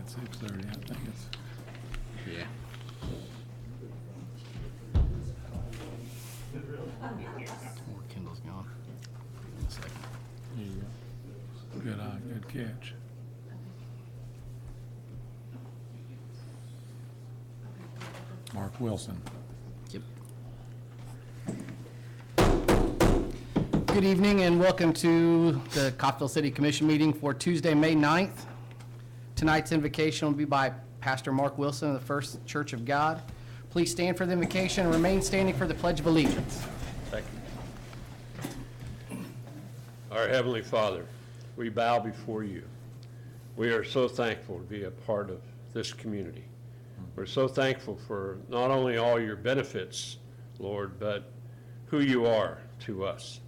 6:30, I think it's. Yeah. More Kindle's gone. In a second. There you go. Good eye, good catch. Mark Wilson. Yep. Good evening and welcome to the Coffeyville City Commission meeting for Tuesday, May 9th. Tonight's invocation will be by Pastor Mark Wilson of the First Church of God. Please stand for the invocation and remain standing for the Pledge of Allegiance. Thank you. Our Heavenly Father, we bow before you. We are so thankful to be a part of this community. We're so thankful for not only all your benefits, Lord, but who you are to us.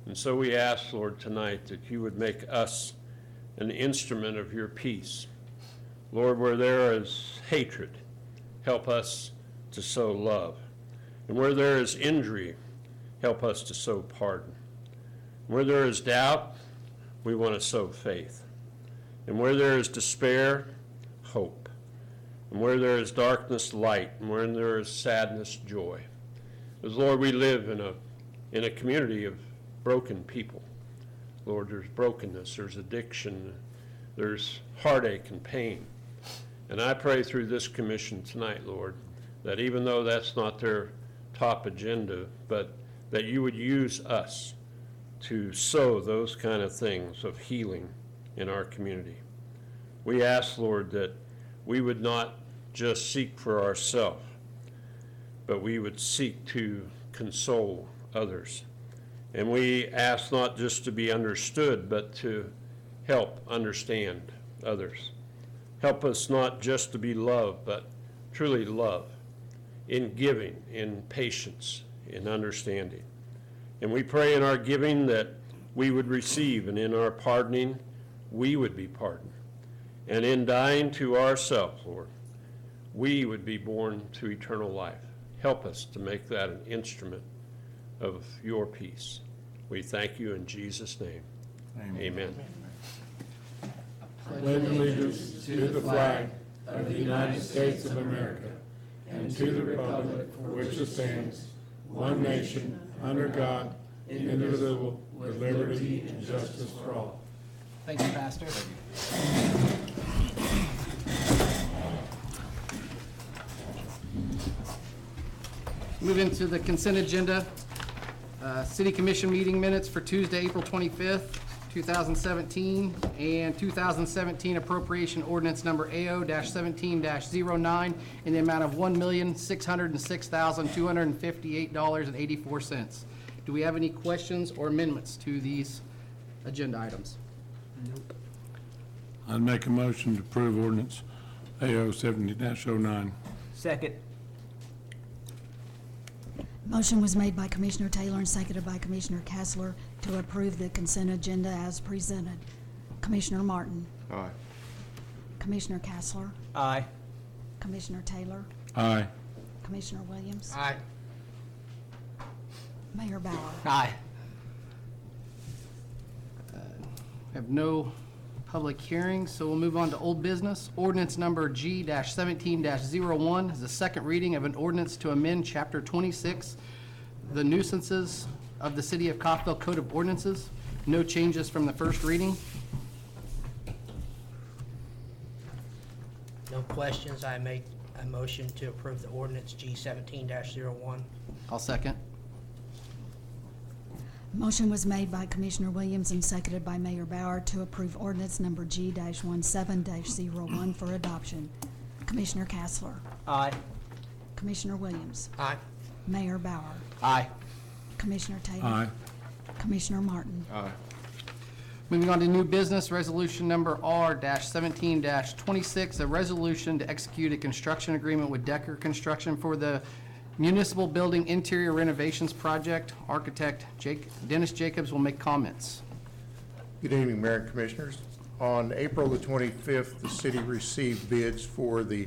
And so we ask, Lord, tonight that you would make us an instrument of your peace. Lord, where there is hatred, help us to sow love. And where there is injury, help us to sow pardon. Where there is doubt, we want to sow faith. And where there is despair, hope. And where there is darkness, light. And where there is sadness, joy. Because, Lord, we live in a community of broken people. Lord, there's brokenness, there's addiction, there's heartache and pain. And I pray through this commission tonight, Lord, that even though that's not their top agenda, but that you would use us to sow those kind of things of healing in our community. We ask, Lord, that we would not just seek for ourselves, but we would seek to console others. And we ask not just to be understood, but to help understand others. Help us not just to be loved, but truly love in giving, in patience, in understanding. And we pray in our giving that we would receive, and in our pardoning, we would be pardoned. And in dying to ourselves, Lord, we would be born to eternal life. Help us to make that an instrument of your peace. We thank you in Jesus' name. Amen. Pledge allegiance to the flag of the United States of America and to the republic for which it stands, one nation, under God, indivisible, with liberty and justice for all. Thank you, Pastor. Move into the consent agenda. City Commission meeting minutes for Tuesday, April 25th, 2017, and 2017 appropriation ordinance number AO-17-09 in the amount of $1,606,258.84. Do we have any questions or amendments to these agenda items? Nope. I'd make a motion to approve ordinance AO 70-09. Second. Motion was made by Commissioner Taylor and seconded by Commissioner Kessler to approve the consent agenda as presented. Commissioner Martin. Aye. Commissioner Kessler. Aye. Commissioner Taylor. Aye. Commissioner Williams. Aye. Mayor Bauer. Aye. Have no public hearings, so we'll move on to old business. Ordinance number G-17-01 is the second reading of an ordinance to amend Chapter 26, the nuisances of the City of Coffeyville Code of Ordinances. No changes from the first reading. No questions. I make a motion to approve the ordinance G-17-01. I'll second. Motion was made by Commissioner Williams and seconded by Mayor Bauer to approve ordinance number G-17-01 for adoption. Commissioner Kessler. Aye. Commissioner Williams. Aye. Mayor Bauer. Aye. Commissioner Taylor. Aye. Commissioner Martin. Aye. Moving on to new business, resolution number R-17-26, a resolution to execute a construction agreement with Decker Construction for the Municipal Building Interior Renovations Project. Architect Dennis Jacobs will make comments. Good evening, Mayor and Commissioners. On April the 25th, the city received bids for the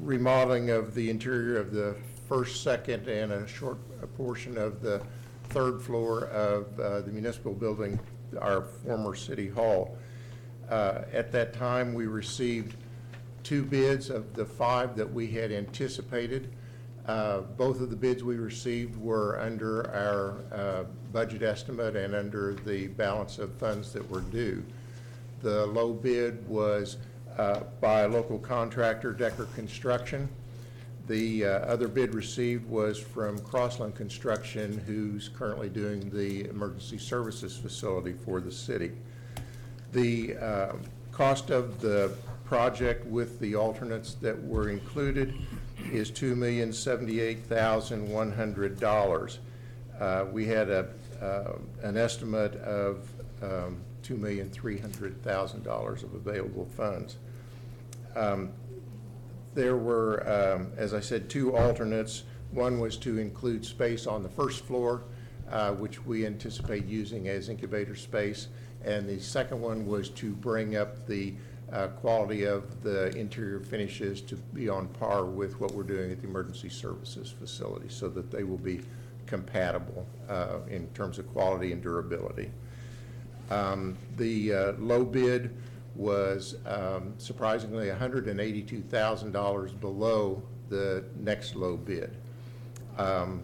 remodeling of the interior of the first, second, and a portion of the third floor of the municipal building, our former city hall. At that time, we received 2 bids of the 5 that we had anticipated. Both of the bids we received were under our budget estimate and under the balance of funds that were due. The low bid was by a local contractor, Decker Construction. The other bid received was from Crossland Construction, who's currently doing the emergency services facility for the city. The cost of the project with the alternates that were included is $2,078,100. We had an estimate of $2,300,000 of available funds. There were, as I said, 2 alternates. One was to include space on the first floor, which we anticipate using as incubator space, and the second one was to bring up the quality of the interior finishes to be on par with what we're doing at the emergency services facility, so that they will be compatible in terms of quality and durability. The low bid was surprisingly $182,000 below the next low bid,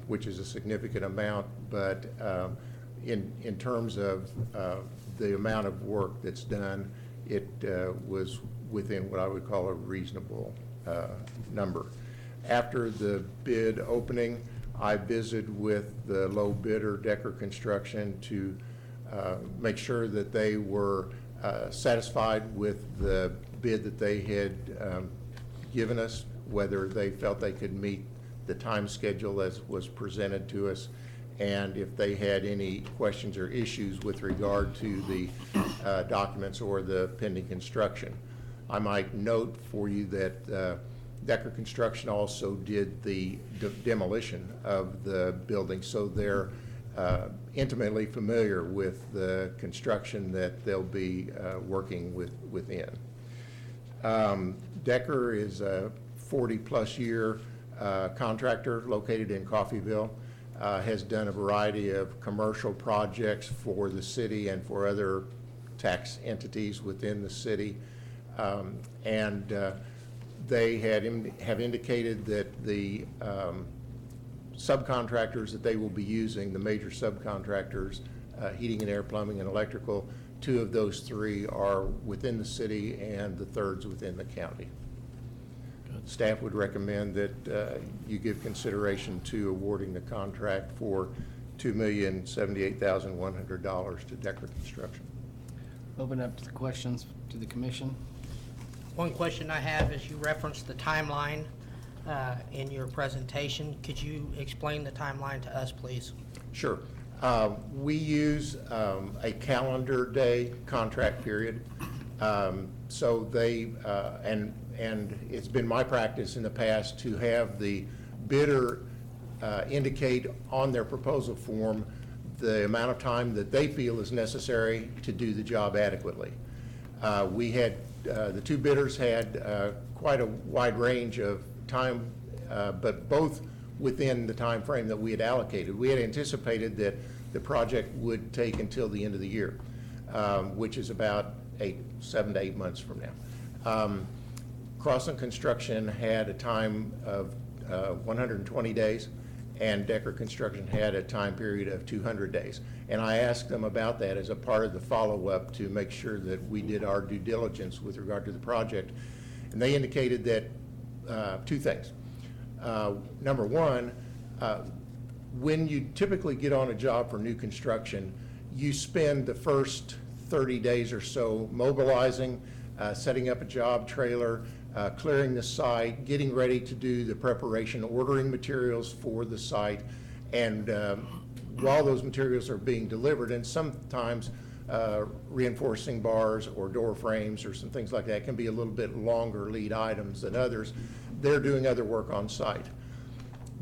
which is a significant amount, but in terms of the amount of work that's done, it was within what I would call a reasonable number. After the bid opening, I visited with the low bidder, Decker Construction, to make sure that they were satisfied with the bid that they had given us, whether they felt they could meet the time schedule as was presented to us, and if they had any questions or issues with regard to the documents or the pending construction. I might note for you that Decker Construction also did the demolition of the building, so they're intimately familiar with the construction that they'll be working within. Decker is a 40-plus year contractor located in Coffeyville, has done a variety of commercial projects for the city and for other tax entities within the city. They have indicated that the subcontractors that they will be using, the major subcontractors, heating and air, plumbing, and electrical, 2 of those 3 are within the city and the 3rd's within the county. Staff would recommend that you give consideration to awarding the contract for $2,078,100 to Decker Construction. Open up to the questions to the commission. One question I have is you referenced the timeline in your presentation. Could you explain the timeline to us, please? Sure. We use a calendar day contract period. So they, and it's been my practice in the past to have the bidder indicate on their proposal form the amount of time that they feel is necessary to do the job adequately. We had, the 2 bidders had quite a wide range of time, but both within the time frame that we had allocated. We had anticipated that the project would take until the end of the year, which is about 7 to 8 months from now. Crossland Construction had a time of 120 days, and Decker Construction had a time period of 200 days. And I asked them about that as a part of the follow-up to make sure that we did our due diligence with regard to the project. And they indicated that 2 things. Number one, when you typically get on a job for new construction, you spend the first 30 days or so mobilizing, setting up a job trailer, clearing the site, getting ready to do the preparation, ordering materials for the site, and while those materials are being delivered, and sometimes reinforcing bars or door frames or some things like that can be a little bit longer lead items than others, they're doing other work on site.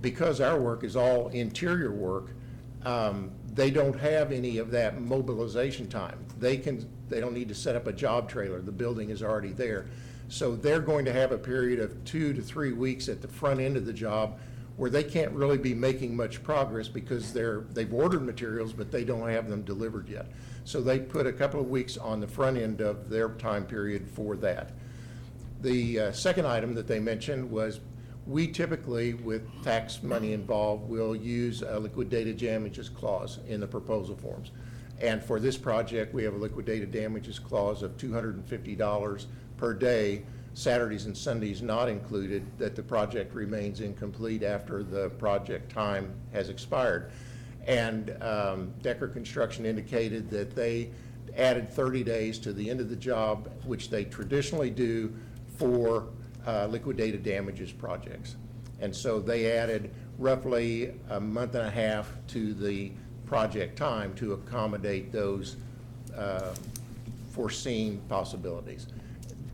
Because our work is all interior work, they don't have any of that mobilization time. They don't need to set up a job trailer. The building is already there. So they're going to have a period of 2 to 3 weeks at the front end of the job where they can't really be making much progress because they've ordered materials, but they don't have them delivered yet. So they put a couple of weeks on the front end of their time period for that. The second item that they mentioned was, we typically, with tax money involved, will use a liquidated damages clause in the proposal forms. And for this project, we have a liquidated damages clause of $250 per day, Saturdays and Sundays not included, that the project remains incomplete after the project time has expired. And Decker Construction indicated that they added 30 days to the end of the job, which they traditionally do for liquidated damages projects. And so they added roughly a month and a half to the project time to accommodate those foreseen possibilities.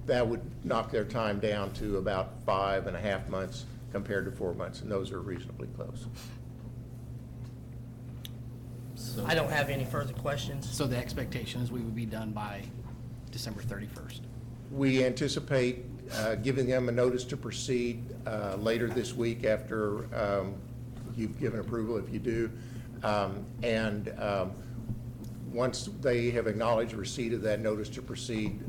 That would knock their time down to about 5.5 months compared to 4 months, and those are reasonably close. I don't have any further questions. So the expectation is we would be done by December 31st. We anticipate giving them a notice to proceed later this week after you've given approval, if you do. Once they have acknowledged receipt of that notice to proceed,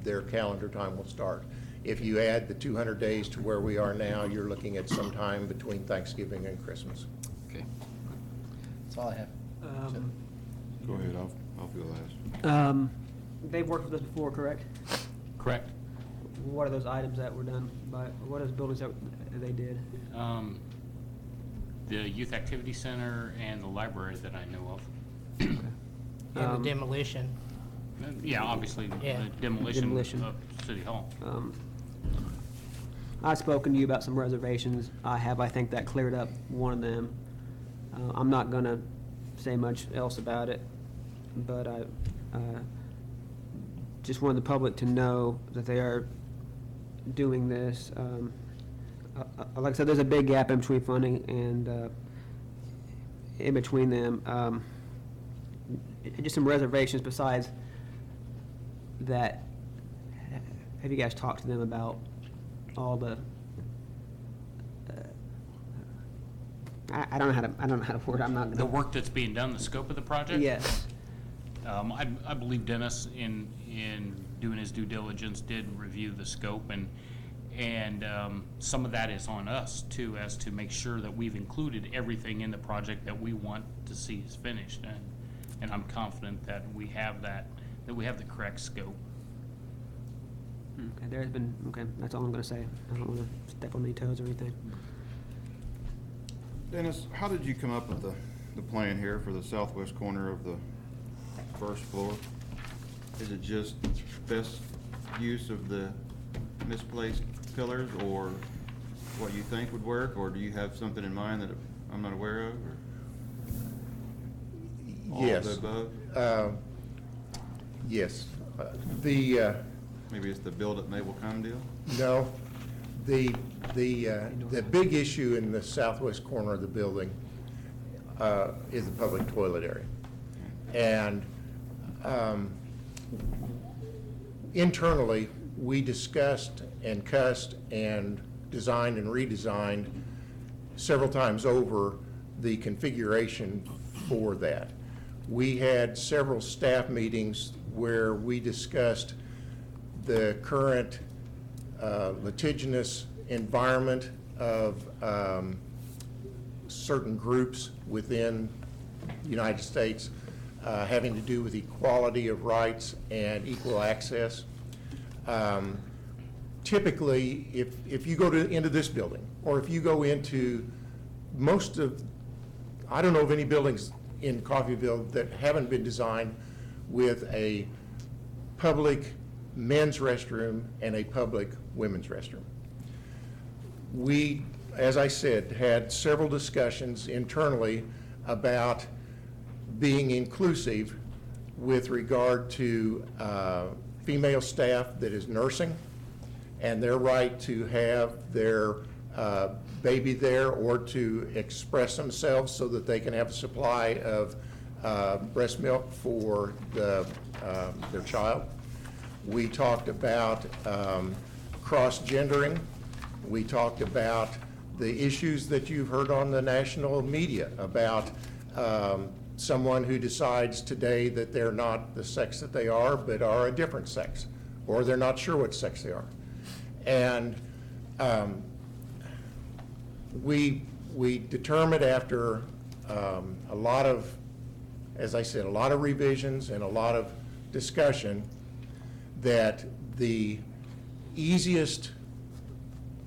their calendar time will start. If you add the 200 days to where we are now, you're looking at some time between Thanksgiving and Christmas. Okay. That's all I have. Go ahead, I'll go last. They've worked with us before, correct? Correct. What are those items that were done by, what are those buildings that they did? The Youth Activity Center and the library that I know of. And the demolition. Yeah, obviously, Yeah. the demolition Demolition. of City Hall. I've spoken to you about some reservations. I think that cleared up one of them. I'm not gonna say much else about it, but I just wanted the public to know that they are doing this. Like I said, there's a big gap in between funding and in between them. Just some reservations besides that. Have you guys talked to them about all the? I don't know how to word. I'm not gonna. The work that's being done, the scope of the project? Yes. I believe Dennis, in doing his due diligence, did review the scope, and some of that is on us too, as to make sure that we've included everything in the project that we want to see is finished, and I'm confident that we have that we have the correct scope. Okay, there's been, okay, that's all I'm gonna say. I don't wanna step on any toes or anything. Dennis, how did you come up with the plan here for the southwest corner of the first floor? Is it just best use of the misplaced pillars, or what you think would work, or do you have something in mind that I'm not aware of? Or all Yes. of the above? Yes. Maybe it's the build it and they will come deal? No, the big issue in the southwest corner of the building is the public toilet area. And internally, we discussed and cussed and designed and redesigned several times over the configuration for that. We had several staff meetings where we discussed the current litigious environment of certain groups within the United States having to do with equality of rights and equal access. Typically, if you go into this building, or if you go into most of, I don't know of any buildings in Coffeyville that haven't been designed with a public men's restroom and a public women's restroom. We, as I said, had several discussions internally about being inclusive with regard to female staff that is nursing and their right to have their baby there or to express themselves so that they can have a supply of breast milk for their child. We talked about cross-gendering. We talked about the issues that you've heard on the national media about someone who decides today that they're not the sex that they are, but are a different sex, or they're not sure what sex they are. And we determined after a lot of, as I said, a lot of revisions and a lot of discussion, that the easiest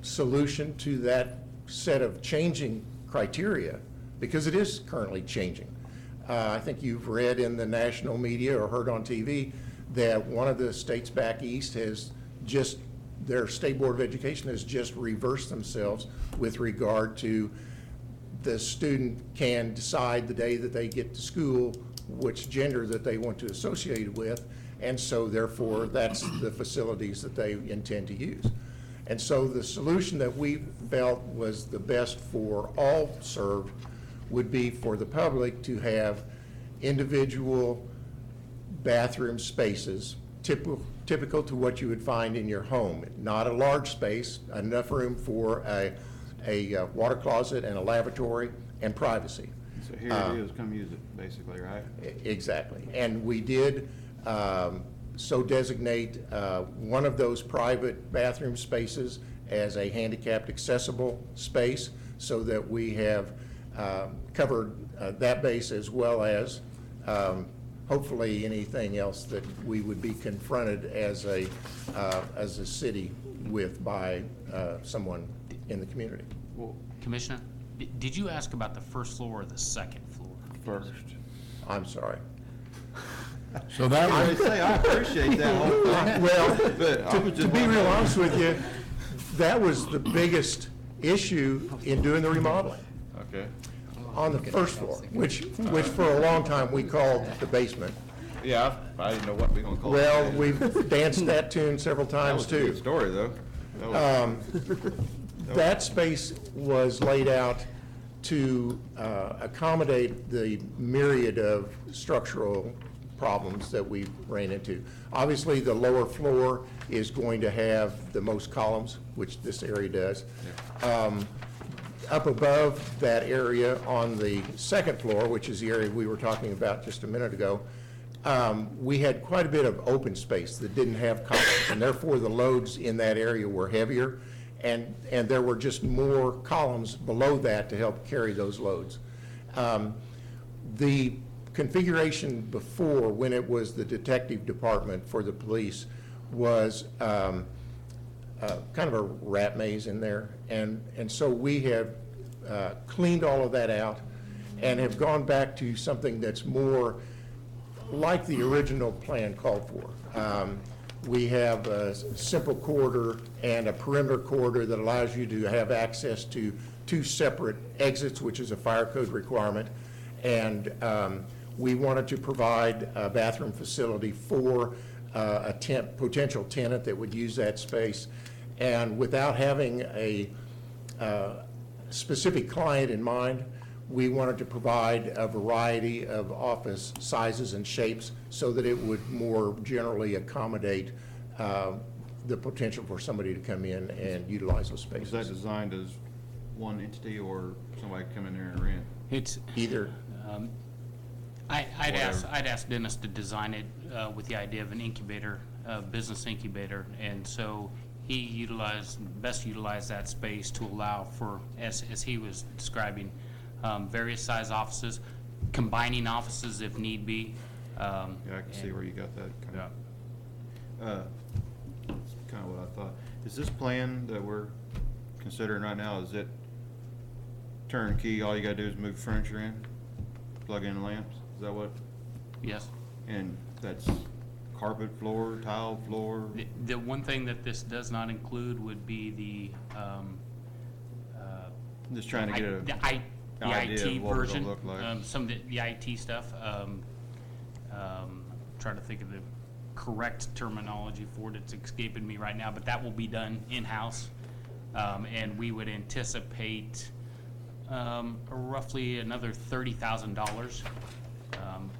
solution to that set of changing criteria, because it is currently changing. I think you've read in the national media or heard on TV that one of the states back east has just, their State Board of Education has just reversed themselves with regard to the student can decide the day that they get to school which gender that they want to associate with, and so therefore that's the facilities that they intend to use. And so the solution that we felt was the best for all served would be for the public to have individual bathroom spaces, typical to what you would find in your home. Not a large space, enough room for a water closet and a lavatory and privacy. So here it is, come use it, basically, right? Exactly. And we did so designate one of those private bathroom spaces as a handicapped accessible space, so that we have covered that base, as well as hopefully anything else that we would be confronted as a city with by someone in the community. Well, Commissioner, did you ask about the first floor or the second floor? First. I'm sorry. So that I was, would say, I appreciate that whole thing. Well, But I was to just be real wondering- honest with you, that was the biggest issue in doing the remodeling, Okay. on the first floor, which for a long time we called the basement. Yeah, I didn't know what we were gonna call it. Well, we've danced that tune several That times was a good too. story, though. That space was laid out to accommodate the myriad of structural problems that we ran into. Obviously, the lower floor is going to have the most columns, which this area does. Up above that area on the second floor, which is the area we were talking about just a minute ago, we had quite a bit of open space that didn't have columns, and therefore the loads in that area were heavier, and there were just more columns below that to help carry those loads. The configuration before, when it was the detective department for the police, was kind of a rat maze in there, and so we have cleaned all of that out and have gone back to something that's more like the original plan called for. We have a simple corridor and a perimeter corridor that allows you to have access to two separate exits, which is a fire code requirement, and we wanted to provide a bathroom facility for a potential tenant that would use that space, and without having a specific client in mind, we wanted to provide a variety of office sizes and shapes so that it would more generally accommodate the potential for somebody to come in and utilize those Is spaces. that designed as one entity or somebody come in there and rent? It's, Either, I'd ask Dennis to design it with the idea of an incubator, a business incubator, and so he best utilized that space to allow for, as he was describing, various size offices, combining offices if need be. Yeah, I can see where you got that. Yeah. That's kind of what I thought. Is this plan that we're considering right now, is it turnkey, all you gotta do is move furniture in, plug in lamps? Is that what? Yes. And that's carpet floor, tile floor? The one thing that this does not include would be the, I'm just trying to get a the idea IT of what it's version, gonna look like. some of the IT stuff. Trying to think of the correct terminology for it. It's escaping me right now, but that will be done in-house. And we would anticipate roughly another $30,000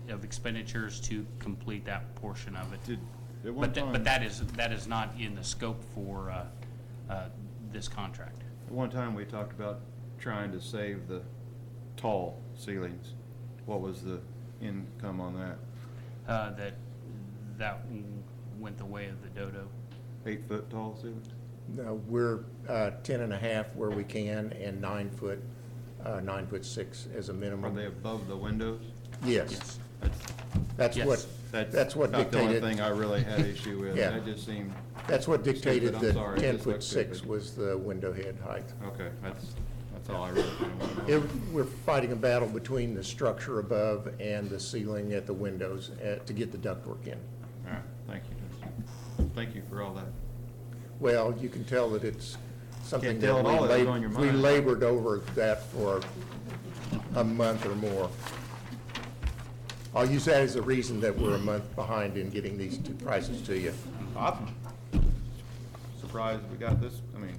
of expenditures to complete that portion of it. At one time- But that is not in the scope for this contract. At one time, we talked about trying to save the tall ceilings. What was the income on that? That went the way of the dodo. 8-foot tall ceilings? No, we're 10 and a half where we can, and 9 foot, 9'6" as a Are minimum. they above the windows? Yes, That's, that's what about the only dictated, thing I really had issue with. Yeah. That just seemed, that's what dictated Stupid, I'm the sorry, it 10 just foot looked 6 stupid. was the window head height. okay, that's all I really kind of want to know. We're fighting a battle between the structure above and the ceiling at the windows to get the ductwork in. All right, thank you. Thank you for all that. Well, you can tell that it's something Can't tell that at all that was on your we mind. labored over that for a month or more. I'll use that as a reason that we're a month behind in getting these two prices to you. I'm surprised we got this, I mean,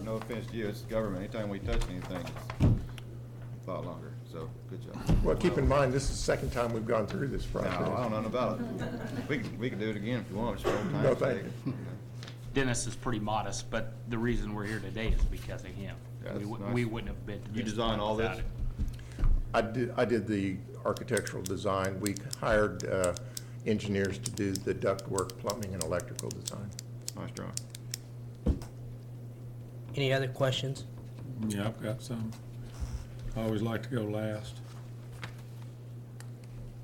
no offense to you, it's government, anytime we touch anything, it's a lot longer, so, good job. Well, keep in mind, this is the second time we've gone through this No, I process. don't know about it. We can do it again if you want, it's your own time. No, thank you. Dennis is pretty modest, but the reason we're here today is because of him. Yeah, We that's wou- nice. We wouldn't have been to You this design point all without this? it. I did the architectural design. We hired engineers to do the ductwork, plumbing, and electrical design. Nice drawing. Any other questions? Yeah, I've got some. I always like to go last.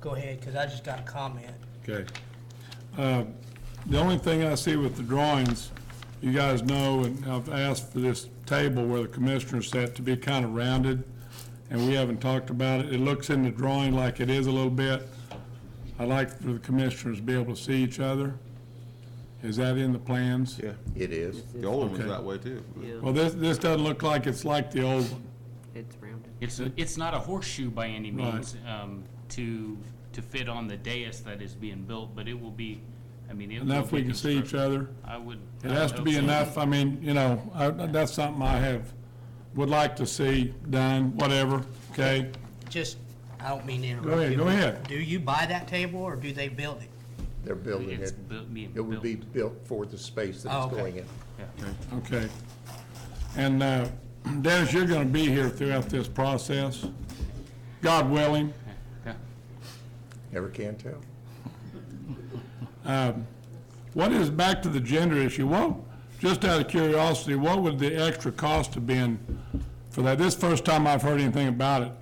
Go ahead, because I just got a comment. Okay. The only thing I see with the drawings, you guys know, and I've asked for this table where the commissioners sat to be kind of rounded, and we haven't talked about it. It looks in the drawing like it is a little bit. I'd like for the commissioners to be able to see each other. Is that in the plans? Yeah, It is. the old one was Okay. that way too. Well, this doesn't look like it's like the old one. It's rounded. It's not a horseshoe by any Right. means, to fit on the dais that is being built, but it will be, I mean, it will Enough we be can see each constructed. other. I would. It I has would to be hope so. enough, I mean, you know, that's something I would like to see done, whatever, okay? Just, I don't mean to interrupt Go ahead, you, go but ahead. Do you buy that table, or do they build it? They're building It's it. being It would be built. built for the space that Oh, it's okay. going in. Yeah. Okay. And Dennis, you're going to be here throughout this process, God willing. Yeah. Never can tell. What is, back to the gender issue, just out of curiosity, what would the extra cost have been for that? This is the first time I've heard anything about it.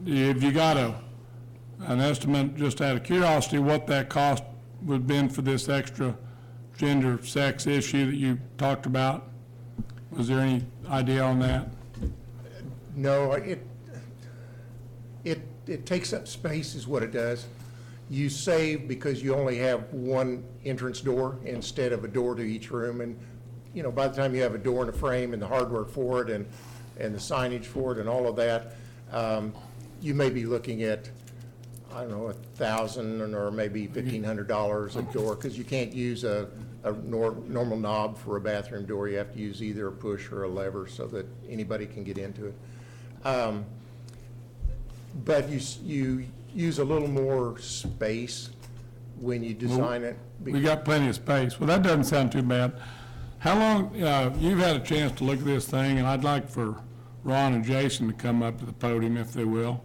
If you got an estimate, just out of curiosity, what that cost would have been for this extra gender sex issue that you talked about? Was there any idea on that? No, it takes up space is what it does. You save because you only have one entrance door instead of a door to each room. And, you know, by the time you have a door and a frame and the hardware for it and the signage for it and all of that, you may be looking at, I don't know, $1,000 or maybe $1,500 a door, because you can't use a normal knob for a bathroom door. You have to use either a push or a lever so that anybody can get into it. But you use a little more space when you design it. We got plenty of space. Well, that doesn't sound too bad. How long, you've had a chance to look at this thing, and I'd like for Ron and Jason to come up to the podium if they will.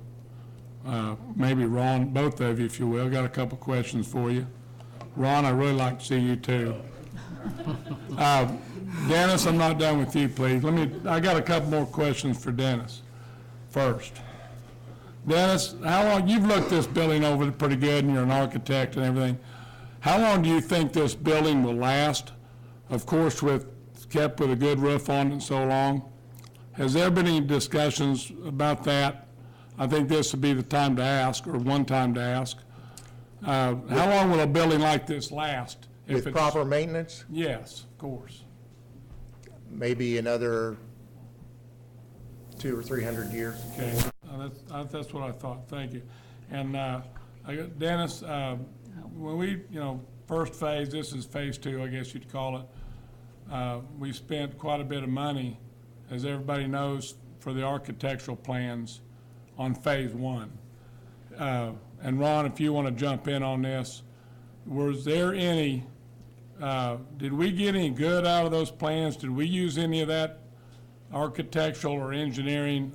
Maybe Ron, both of you, if you will. Got a couple questions for you. Ron, I'd really like to see you too. Dennis, I'm not done with you, please. I got a couple more questions for Dennis first. Dennis, how long, you've looked this building over pretty good, and you're an architect and everything. How long do you think this building will last? Of course, kept with a good roof on it and so long. Has there been any discussions about that? I think this would be the time to ask, or one time to ask. How long will a building like this last? if With it's- proper maintenance, Yes, of course. maybe another 200 or 300 years. Okay, that's what I thought, thank you. And Dennis, when we, first phase, this is phase 2, I guess you'd call it, we spent quite a bit of money, as everybody knows, for the architectural plans on phase 1. And Ron, if you want to jump in on this, was there any, did we get any good out of those plans? Did we use any of that architectural or engineering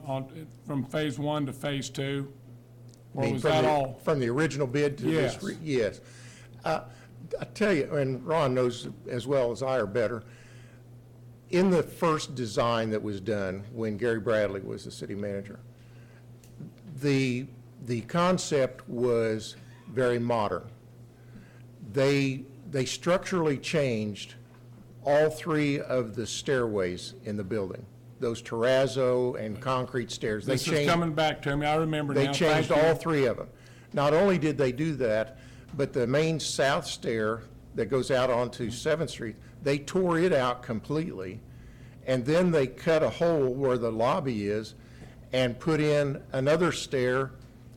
from phase 1 to phase 2? Or mean, was from that the- all? From the original bid to this? Yes. Yes. I tell you, and Ron knows as well as I or better, in the first design that was done when Gary Bradley was the city manager, the concept was very modern. They structurally changed all three of the stairways in the building, those terrazzo and concrete stairs. They This is changed. coming back to me, I remember now. They Thank changed you. all three of them. Not only did they do that, but the main south stair that goes out onto 7th Street, they tore it out completely, and then they cut a hole where the lobby is and put in another stair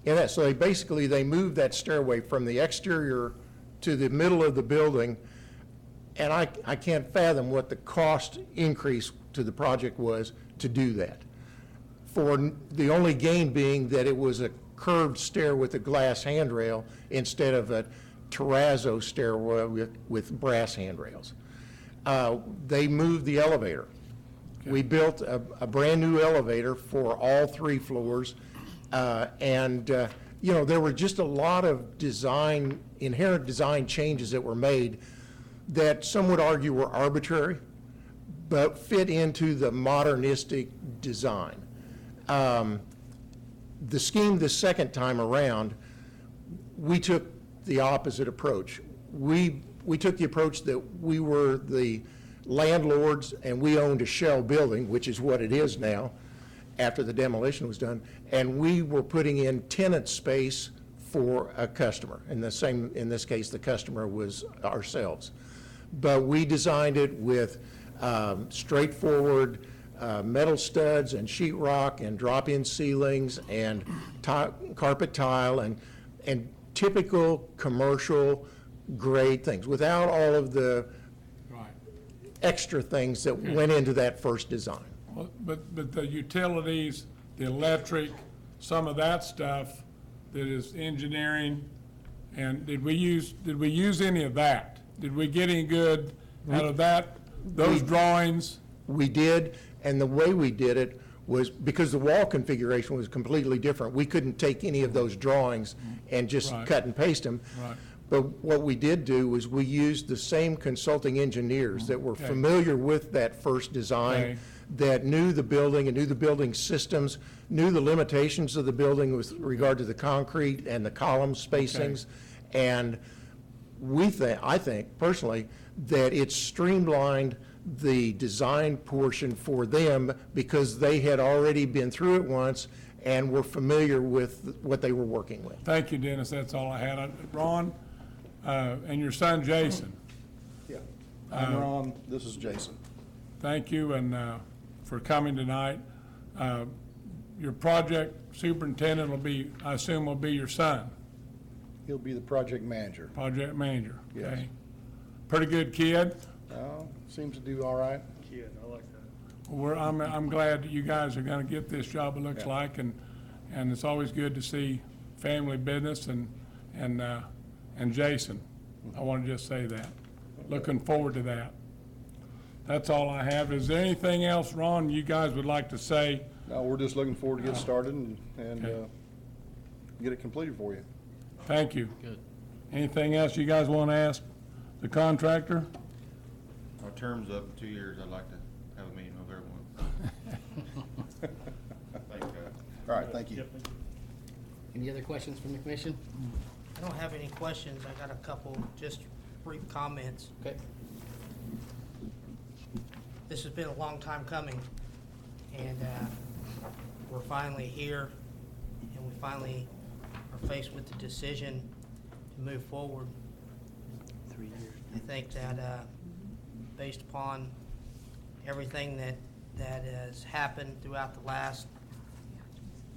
in that. So they moved that stairway from the exterior to the middle of the building, and I can't fathom what the cost increase to the project was to do that, for the only gain being that it was a curved stair with a glass handrail instead of a terrazzo stairwell with brass handrails. They moved the elevator. We built a brand-new elevator for all three floors, and there were just a lot of inherent design changes that were made that some would argue were arbitrary, but fit into the modernistic design. The scheme the second time around, we took the opposite approach. We took the approach that we were the landlords and we owned a shell building, which is what it is now, after the demolition was done, and we were putting in tenant space for a customer. In this case, the customer was ourselves. But we designed it with straightforward metal studs and sheetrock and drop-in ceilings and carpet tile and typical commercial grade things, without all of the Right. extra things that went into that first design. Well, But the utilities, the electric, some of that stuff that is engineering, and did we use any of that? Did we get any good out of that, those drawings? We did, and the way we did it was, because the wall configuration was completely different, we couldn't take any of those drawings and just Right. cut and paste them. Right. But what we did do was we used the same consulting engineers that were Okay. familiar with that first design, Okay. that knew the building and knew the building systems, knew the limitations of the building with regard to the concrete and the column spacings. And I think personally, that it streamlined the design portion for them because they had already been through it once and were familiar with what they were working with. Thank you, Dennis, that's all I had. Ron, and your son Jason, Yeah, I'm Ron, this is Jason. thank you and for coming tonight. Your project superintendent will be, I assume, will be your son, He'll be the project manager. project manager, Yes. okay? Pretty good kid. Seems to do all right. I'm glad that you guys are gonna get this job, it looks Yeah. like, and it's always good to see family business and Jason. I wanna just say that. Looking forward to that. That's all I have. Is there anything else, Ron, you guys would like to say? No, we're just looking forward to get started and Okay. get it completed for you. Thank you. Good. Anything else you guys wanna ask the contractor? Our term's up in 2 years. I'd like to have a meeting with everyone. Thanks, guys. All right, thank you. Any other questions from the commission? I don't have any questions. I got a couple just brief comments. Okay. This has been a long time coming, and we're finally here, and we finally are faced with the decision to move forward. 3 years. I think that based upon everything that has happened throughout the last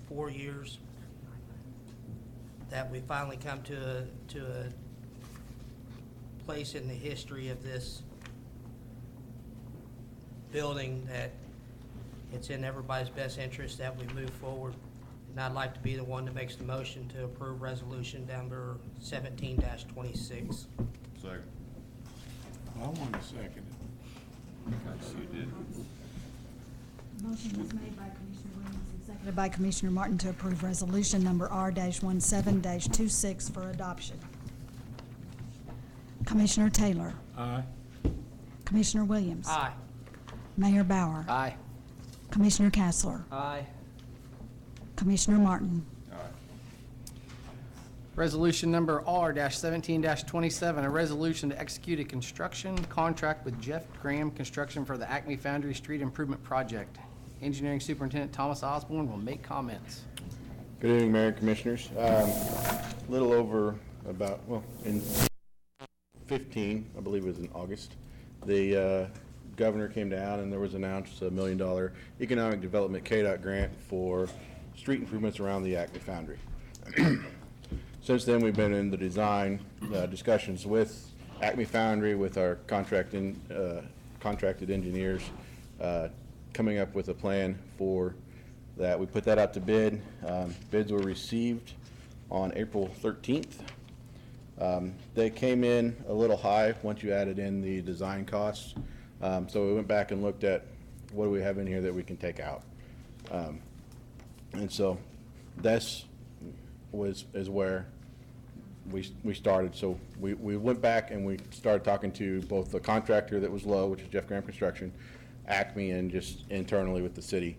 4 years, that we finally come to a place in the history of this building that it's in everybody's best interest that we move forward. And I'd like to be the one that makes the motion to approve resolution number 17-26. Second. I want to second it. You did. Motion was made by Commissioner Williams and seconded by Commissioner Martin to approve resolution number R-17-26 for adoption. Commissioner Taylor. Aye. Commissioner Williams. Aye. Mayor Bauer. Aye. Commissioner Castler. Aye. Commissioner Martin. Resolution number R-17-27, a resolution to execute a construction contract with Jeff Graham Construction for the Acme Foundry Street Improvement Project. Engineering Superintendent Thomas Osborne will make comments. Good evening, Mayor and Commissioners. Little over about, well, in 15, I believe it was in August, the governor came down and there was announced a $1 million economic development KDOT grant for street improvements around the Acme Foundry. Since then, we've been in the design discussions with Acme Foundry, with our contracted engineers, coming up with a plan for that. We put that out to bid. Bids were received on April 13th. They came in a little high once you added in the design costs. So we went back and looked at what do we have in here that we can take out. And so that's is where we started. So we went back and we started talking to both the contractor that was low, which is Jeff Graham Construction, Acme, and just internally with the city.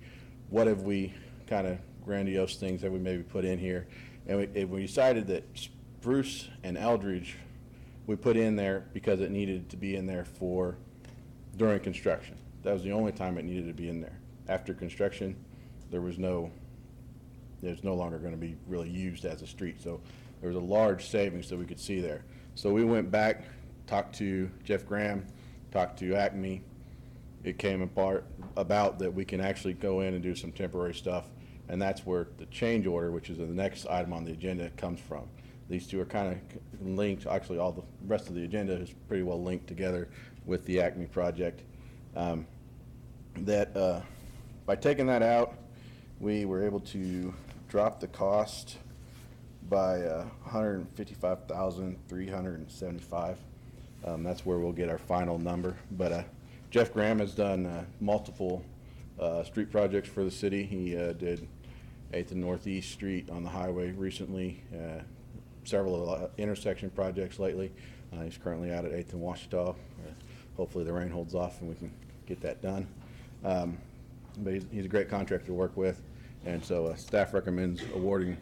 What have we kind of grandiose things that we maybe put in here? And we decided that Spruce and Eldridge we put in there because it needed to be in there for during construction. That was the only time it needed to be in there. After construction, there's no longer going to be really used as a street. So there was a large savings that we could see there. So we went back, talked to Jeff Graham, talked to Acme. It came apart about that we can actually go in and do some temporary stuff, and that's where the change order, which is the next item on the agenda, comes from. These two are kind of linked. Actually, all the rest of the agenda is pretty well linked together with the Acme project. By taking that out, we were able to drop the cost by $155,375. That's where we'll get our final number. But Jeff Graham has done multiple street projects for the city. He did 8th and Northeast Street on the highway recently, several intersection projects lately. He's currently out at 8th and Washita. Hopefully the rain holds off and we can get that done. But he's a great contractor to work with, and so staff recommends awarding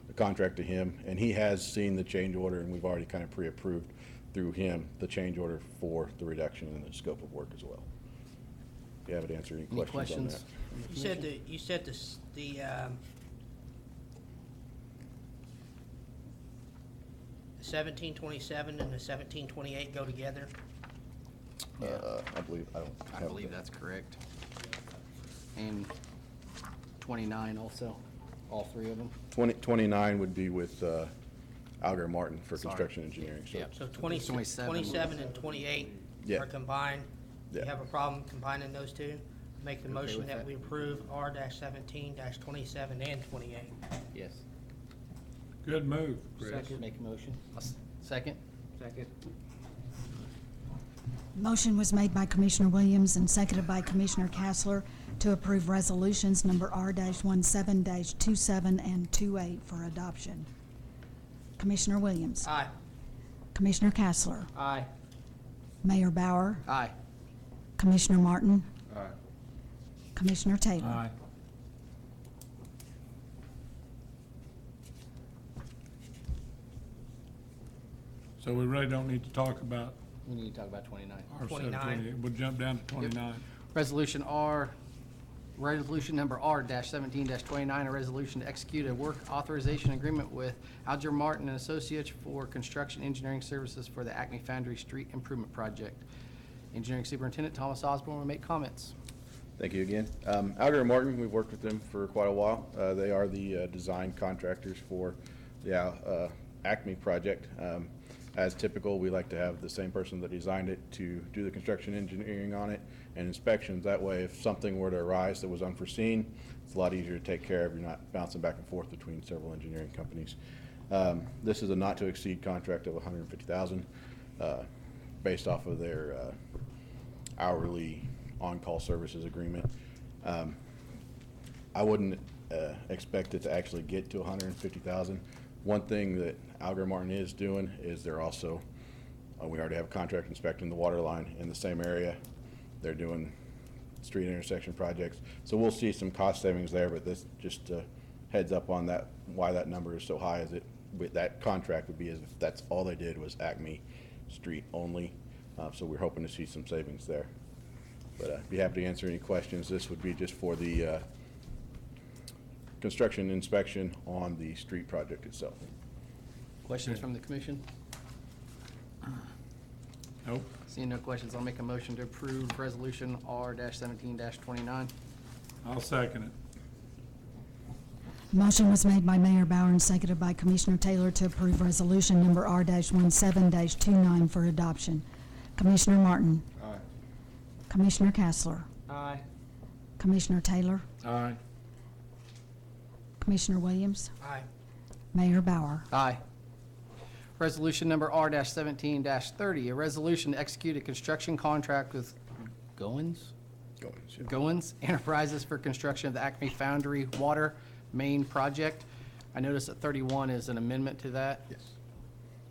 the contract to him, and he has seen the change order, and we've already kind of pre-approved through him the change order for the reduction in the scope of work as well. If you have to answer any Any questions on questions? that. You said the 1727 and the 1728 go together? I believe, I I believe that's correct. And 29 also, all three of them. 29 would be with Algar Martin for Sorry. construction engineering. So Yep. So 27. 27 and 28 Yeah. are combined? You Yeah. have a problem combining those two? Make the Okay motion with that that? we approve R-17-27 and 28. Yes. Good move, Chris. Make a motion. Second? Second. Motion was made by Commissioner Williams and seconded by Commissioner Castler to approve resolutions number R-17-27 and 28 for adoption. Commissioner Williams. Aye. Commissioner Castler. Aye. Mayor Bauer. Aye. Commissioner Martin. Aye. Commissioner Taylor. Aye. So we really don't need to talk about We need to talk about 29. our 29. 728. We'll jump down to 29. Resolution number R-17-29, a resolution to execute a work authorization agreement with Alger Martin and Associates for construction engineering services for the Acme Foundry Street Improvement Project. Engineering Superintendent Thomas Osborne will make comments. Thank you again. Algar and Martin, we've worked with them for quite a while. They are the design contractors for the Acme project. As typical, we like to have the same person that designed it to do the construction engineering on it and inspections. That way, if something were to arise that was unforeseen, it's a lot easier to take care of. You're not bouncing back and forth between several engineering companies. This is a not-to-exceed contract of $150,000 based off of their hourly on-call services agreement. I wouldn't expect it to actually get to 150,000. One thing that Alger Martin is doing is they're also, we already have a contract inspecting the water line in the same area. They're doing street intersection projects. So we'll see some cost savings there, but this just heads up on that, why that number is so high is that contract would be as if that's all they did was Acme Street only. So we're hoping to see some savings there. But I'd be happy to answer any questions. This would be just for the construction inspection on the street project itself. Questions from the commission? Nope. Seeing no questions, I'll make a motion to approve Resolution R-17-29. I'll second it. Motion was made by Mayor Bauer and seconded by Commissioner Taylor to approve resolution number R-17-29 for adoption. Commissioner Martin? Aye. Commissioner Castler? Aye. Commissioner Taylor? Aye. Commissioner Williams? Aye. Mayor Bauer? Aye. Resolution number R-17-30, a resolution to execute a construction contract with Goins Enterprises for construction of the Acme Foundry Water Main Project. I notice that 31 is an amendment to that. Yes.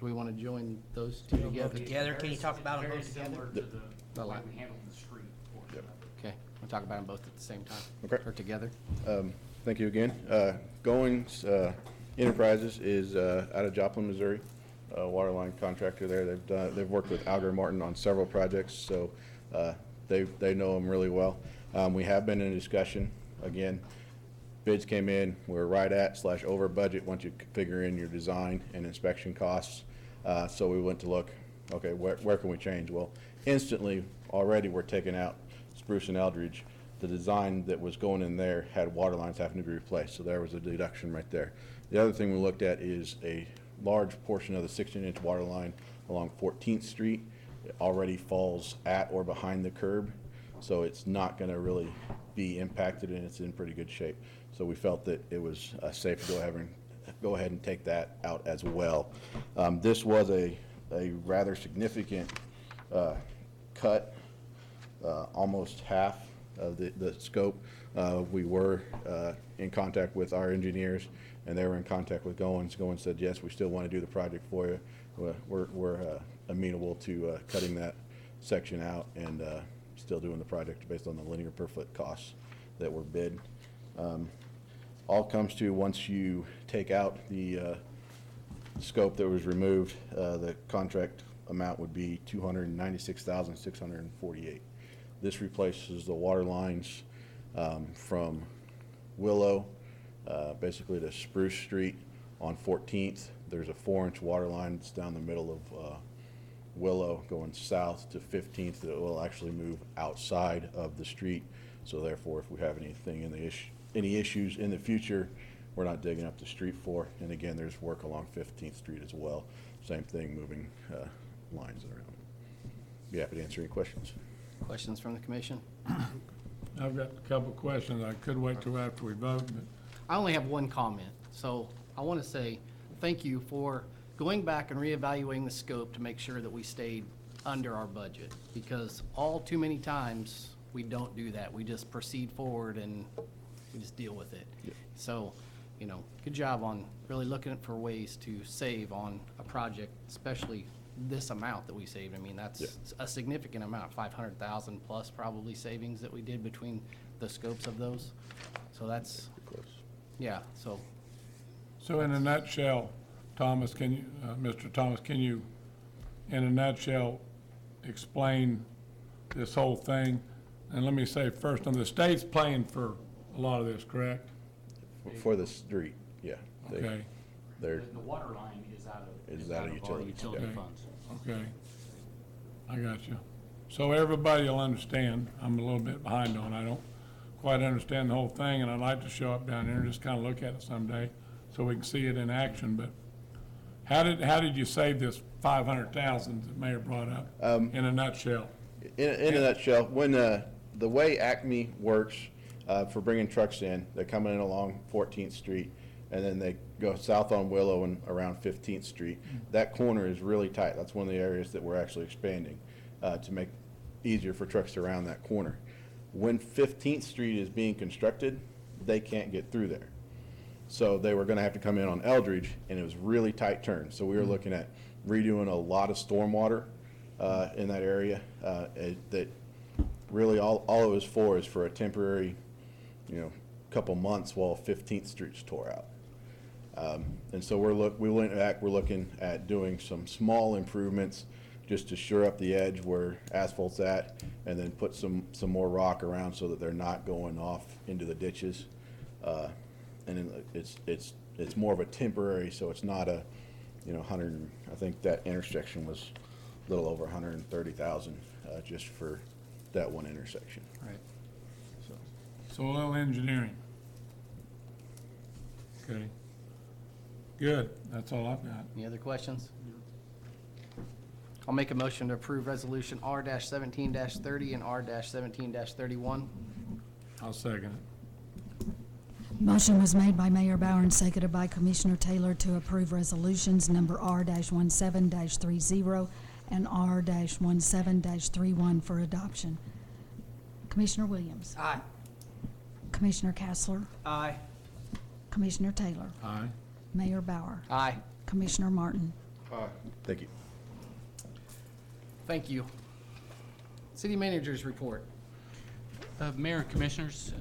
Do we want to join those two together? Together, can you talk about them both together? Similar to the way Yep. we handled the street portion of it. Okay, we'll talk about them both at the same time. Okay. Or together. Thank you again. Goins Enterprises is out of Joplin, Missouri, water line contractor there. They've worked with Alger Martin on several projects, so they know them really well. We have been in discussion. Again, bids came in, we're right at / over budget once you figure in your design and inspection costs. So we went to look, okay, where can we change? Well, instantly, already we're taking out Spruce and Eldridge. The design that was going in there had water lines having to be replaced, so there was a deduction right there. The other thing we looked at is a large portion of the 16-inch water line along 14th Street. It already falls at or behind the curb, so it's not going to really be impacted, and it's in pretty good shape. So we felt that it was safe to go ahead and take that out as well. This was a rather significant cut, almost half of the scope. We were in contact with our engineers, and they were in contact with Goins. Goins said, yes, we still want to do the project for you. We're amenable to cutting that section out and still doing the project based on the linear per foot costs that were bid. All comes to, once you take out the scope that was removed, the contract amount would be $296,648. This replaces the water lines from Willow, basically to Spruce Street on 14th. There's a 4-inch water line that's down the middle of Willow going south to 15th that will actually move outside of the street. So therefore, if we have anything in the any issues in the future, we're not digging up the street for. And again, there's work along 15th Street as well. Same thing, moving lines around. Be happy to answer any questions. Questions from the commission? I've got a couple of questions. I could wait till after we vote, but I only have one comment. So I want to say thank you for going back and reevaluating the scope to make sure that we stayed under our budget. Because all too many times, we don't do that. We just proceed forward and we just deal with it. Yep. So, you know, good job on really looking for ways to save on a project, especially this amount that we saved. I mean, that's Yeah. a significant amount, 500,000 plus probably savings that we did between the scopes of those. So that's, Close. yeah, so so in a nutshell, Thomas, can you, Mr. Thomas, can you, in a nutshell, explain this whole thing? And let me say first, the state's paying for a lot of this, correct? For the street, yeah. Okay, They're, The water line is out of. Is out of our utilities, utility yeah. funds. okay. I got you. So everybody will understand. I'm a little bit behind on. I don't quite understand the whole thing, and I'd like to show up down there and just kind of look at it someday so we can see it in action. But how did you save this 500,000 that Mayor brought up in a nutshell? in a nutshell, when the way Acme works for bringing trucks in, they're coming in along 14th Street, and then they go south on Willow and around 15th Street. That corner is really tight. That's one of the areas that we're actually expanding to make easier for trucks around that corner. When 15th Street is being constructed, they can't get through there. So they were gonna have to come in on Eldridge, and it was really tight turns. So we were looking at redoing a lot of stormwater in that area. That really all it was for is for a temporary, couple months while 15th Street's tore out. And so we're looking at doing some small improvements just to shore up the edge where asphalt's at, and then put some more rock around so that they're not going off into the ditches. And then it's more of a temporary, so it's not a, 100, I think that intersection was a little over 130,000, just for that one intersection. Right. Soil engineering. Okay. Good, that's all I've got. Any other questions? I'll make a motion to approve Resolution R-17-30 and R-17-31. I'll second it. Motion was made by Mayor Bauer and seconded by Commissioner Taylor to approve resolutions number R-17-30 and R-17-31 for adoption. Commissioner Williams. Aye. Commissioner Castler. Aye. Commissioner Taylor. Aye. Mayor Bauer. Aye. Commissioner Martin. Thank you. Thank you. City Manager's report. Mayor and Commissioners,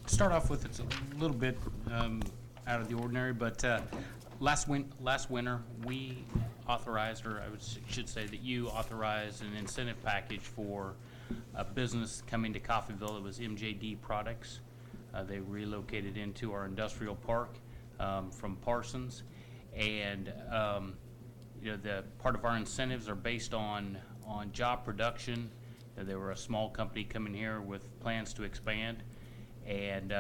start off with, it's a little bit out of the ordinary, but last winter, we authorized, or should say that you authorized an incentive package for a business coming to Coffeyville. It was MJD Products. They relocated into our industrial park from Parsons. And the part of our incentives are based on job production. They were a small company coming here with plans to expand, and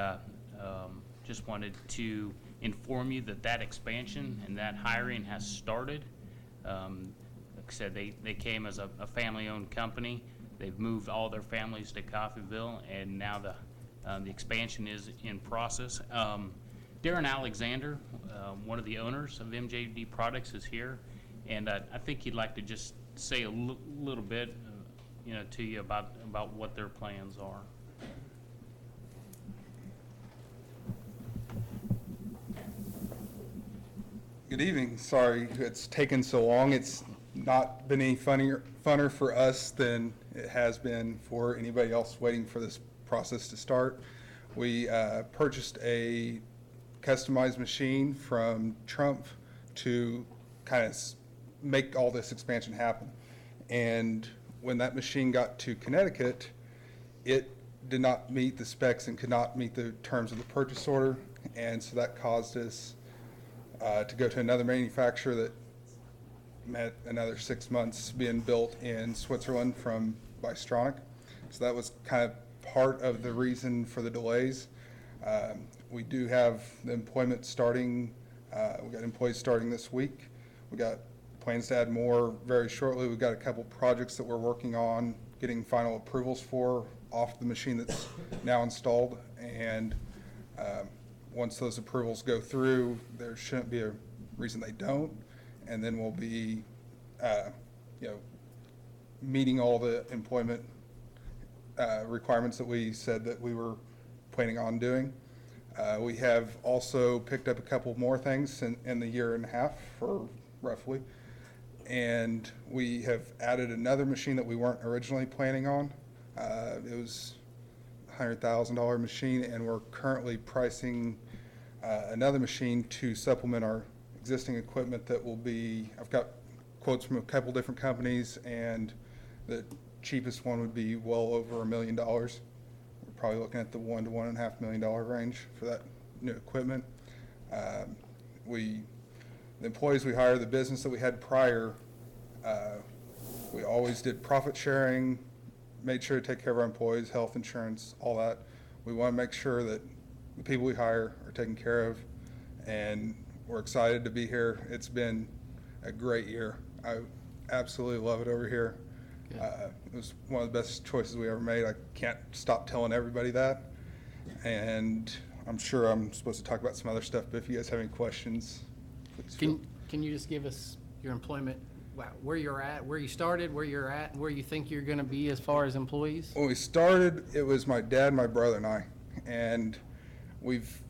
just wanted to inform you that that expansion and that hiring has started. Like I said, they came as a family-owned company. They've moved all their families to Coffeyville, and now the expansion is in process. Darren Alexander, one of the owners of MJD Products, is here, and I think he'd like to just say a little bit, to you about what their plans are. Good evening. Sorry it's taken so long. It's not been any funner for us than it has been for anybody else waiting for this process to start. We purchased a customized machine from Trump to kind of make all this expansion happen. And when that machine got to Connecticut, it did not meet the specs and could not meet the terms of the purchase order. And so that caused us to go to another manufacturer that met another 6 months being built in Switzerland from Bystronic. So that was kind of part of the reason for the delays. We do have the employment starting, we got employees starting this week. We got plans to add more very shortly. We've got a couple projects that we're working on getting final approvals for off the machine that's now installed. And once those approvals go through, there shouldn't be a reason they don't. And then we'll be, meeting all the employment requirements that we said that we were planning on doing. We have also picked up a couple more things in the year and a half, for roughly. And we have added another machine that we weren't originally planning on. It was a $100,000 machine, and we're currently pricing another machine to supplement our existing equipment that will be, I've got quotes from a couple different companies, and the cheapest one would be well over $1 million. We're probably looking at the $1 to $1.5 million range for that new equipment. The employees we hire, the business that we had prior, we always did profit sharing, made sure to take care of our employees, health insurance, all that. We want to make sure that the people we hire are taken care of, and we're excited to be here. It's been a great year. I absolutely love it over here. It was one of the best choices we ever made. I can't stop telling everybody that. And I'm sure I'm supposed to talk about some other stuff, but if you guys have any questions, please feel. Can you just give us your employment, where you're at, where you started, where you're at, and where you think you're going to be as far as employees? When we started, it was my dad, my brother, and I. And We've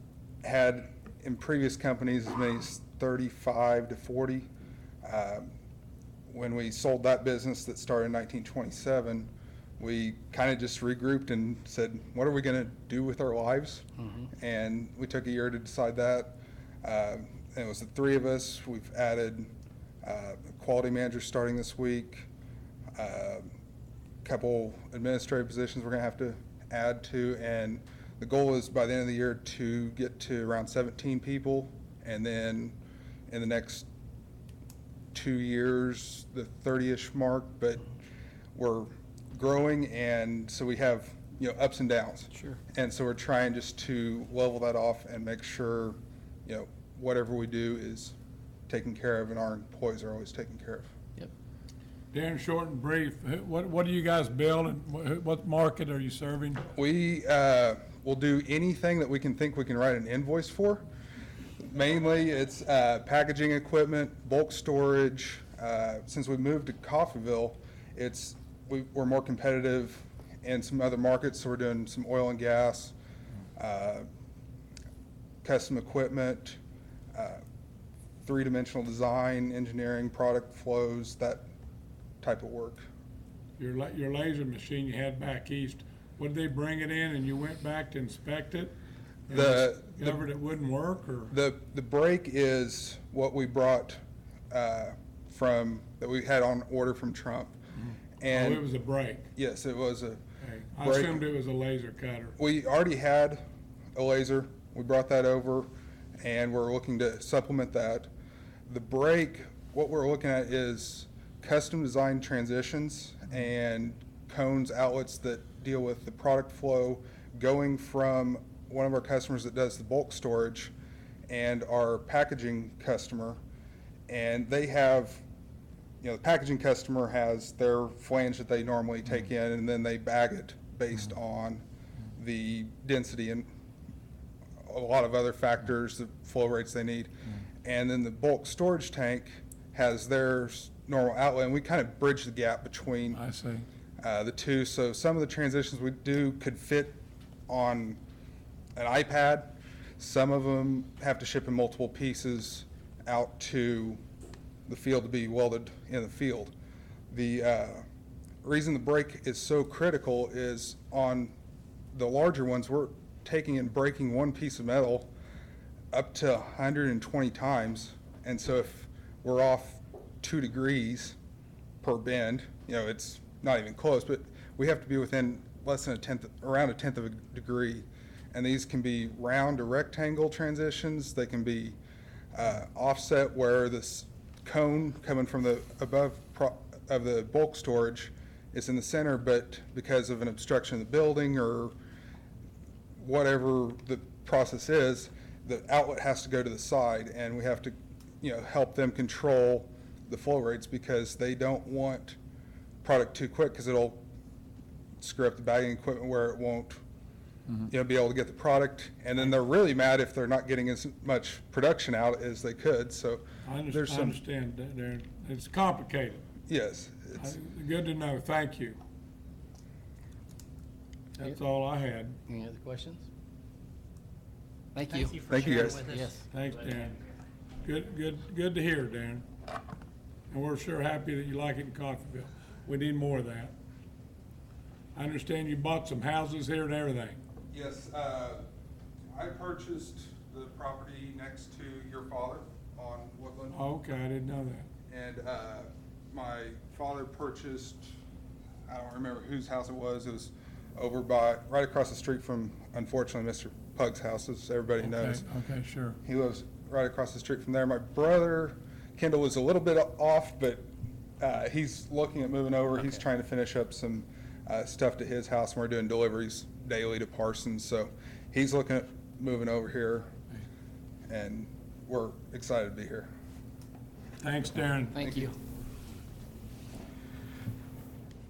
had in previous companies as many as 35 to 40. When we sold that business that started in 1927, we kind of just regrouped and said, what are we going to do with our lives? And we took a year to decide that. And it was the three of us. We've added a quality manager starting this week, a couple administrative positions we're going to have to add to, and the goal is by the end of the year to get to around 17 people, and then in the next 2 years, the 30-ish mark, but we're growing, and so we have, ups and downs. Sure. And so we're trying just to level that off and make sure, whatever we do is taken care of and our employees are always taken care of. Yep. Darren, short and brief, what do you guys build and what market are you serving? We will do anything that we can think we can write an invoice for. Mainly, it's packaging equipment, bulk storage. Since we moved to Coffeyville, we're more competitive in some other markets, so we're doing some oil and gas, custom equipment, three-dimensional design, engineering, product flows, that type of work. Your laser machine you had back east, would they bring it in and you went back to inspect it? And discovered it wouldn't work, or? The brake is what we brought that we had on order from Trump. And it was a brake? Yes, it was a Okay. I brake. assumed it was a laser cutter. We already had a laser. We brought that over, and we're looking to supplement that. The brake, what we're looking at is custom designed transitions and cones, outlets that deal with the product flow going from one of our customers that does the bulk storage and our packaging customer. And they have, the packaging customer has their flange that they normally take in, and then they bag it based on the density and a lot of other factors, the flow rates they need. And then the bulk storage tank has their normal outlet, and we kind of bridge the gap between I see. the two. So some of the transitions we do could fit on an iPad. Some of them have to ship in multiple pieces out to the field to be welded in the field. The reason the brake is so critical is on the larger ones, we're taking and breaking one piece of metal up to 120 times. And so if we're off 2 degrees per bend, it's not even close, but we have to be within less than around a tenth of a degree. And these can be round or rectangle transitions. They can be offset where this cone coming from the above of the bulk storage is in the center, but because of an obstruction of the building or whatever the process is, the outlet has to go to the side, and we have to, help them control the flow rates because they don't want product too quick because it'll screw up the bagging equipment where it won't, be able to get the product. And then they're really mad if they're not getting as much production out as they could. So I there's some, understand, Darren. It's complicated. yes, it's, Good to know, thank you. That's all I had. Any other questions? Thank you. Thank you for Thank you, sharing guys. with us. Yes. Thanks, Darren. Good to hear, Darren. And we're sure happy that you like it in Coffeyville. We need more of that. I understand you bought some houses here and everything. yes, I purchased the property next to your father on Woodland. Okay, I didn't know that. And my father purchased, I don't remember whose house it was. It was over by, right across the street from, unfortunately, Mr. Pug's house, as everybody knows. Okay, sure. He lives right across the street from there. My brother, Kendall, was a little bit off, but he's looking at moving over. He's trying to finish up some stuff to his house, and we're doing deliveries daily to Parsons. So he's looking at moving over here, and we're excited to be here. Thanks, Darren. Thank you.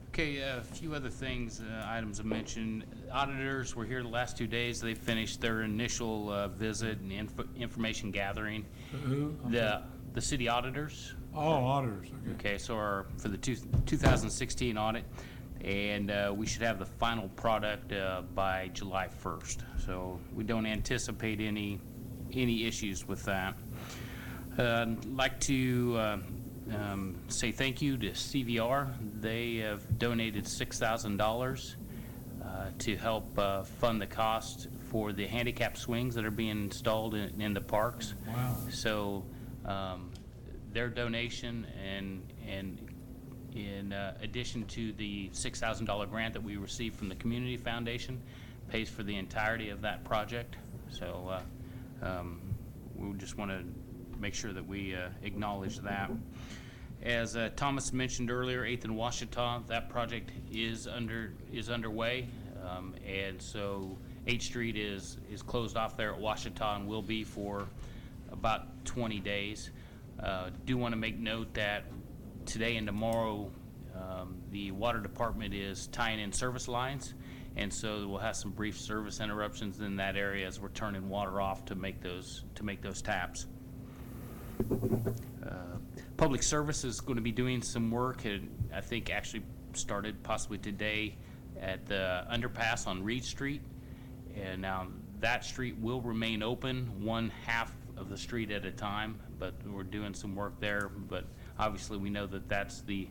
Okay, a few other things, items I mentioned. Auditors were here the last 2 days. They finished their initial visit and information gathering. Who? The city auditors. Oh, auditors, okay. Okay, so for the 2016 audit, And we should have the final product by July 1st. So we don't anticipate any issues with that. I'd like to say thank you to CVR. They have donated $6,000 to help fund the cost for the handicap swings that are being installed in the parks. Wow. So their donation and in addition to the $6,000 grant that we received from the Community Foundation, pays for the entirety of that project. So we just want to make sure that we acknowledge that. As Thomas mentioned earlier, 8th and Washita, that project is underway, and so 8th Street is closed off there at Washita and will be for about 20 days. Do want to make note that today and tomorrow, the water department is tying in service lines, and so we'll have some brief service interruptions in that area as we're turning water off to make those taps. Public Service is going to be doing some work, and I think actually started possibly today at the underpass on Reed Street. And now that street will remain open, one half of the street at a time, but we're doing some work there. But obviously we know that that's the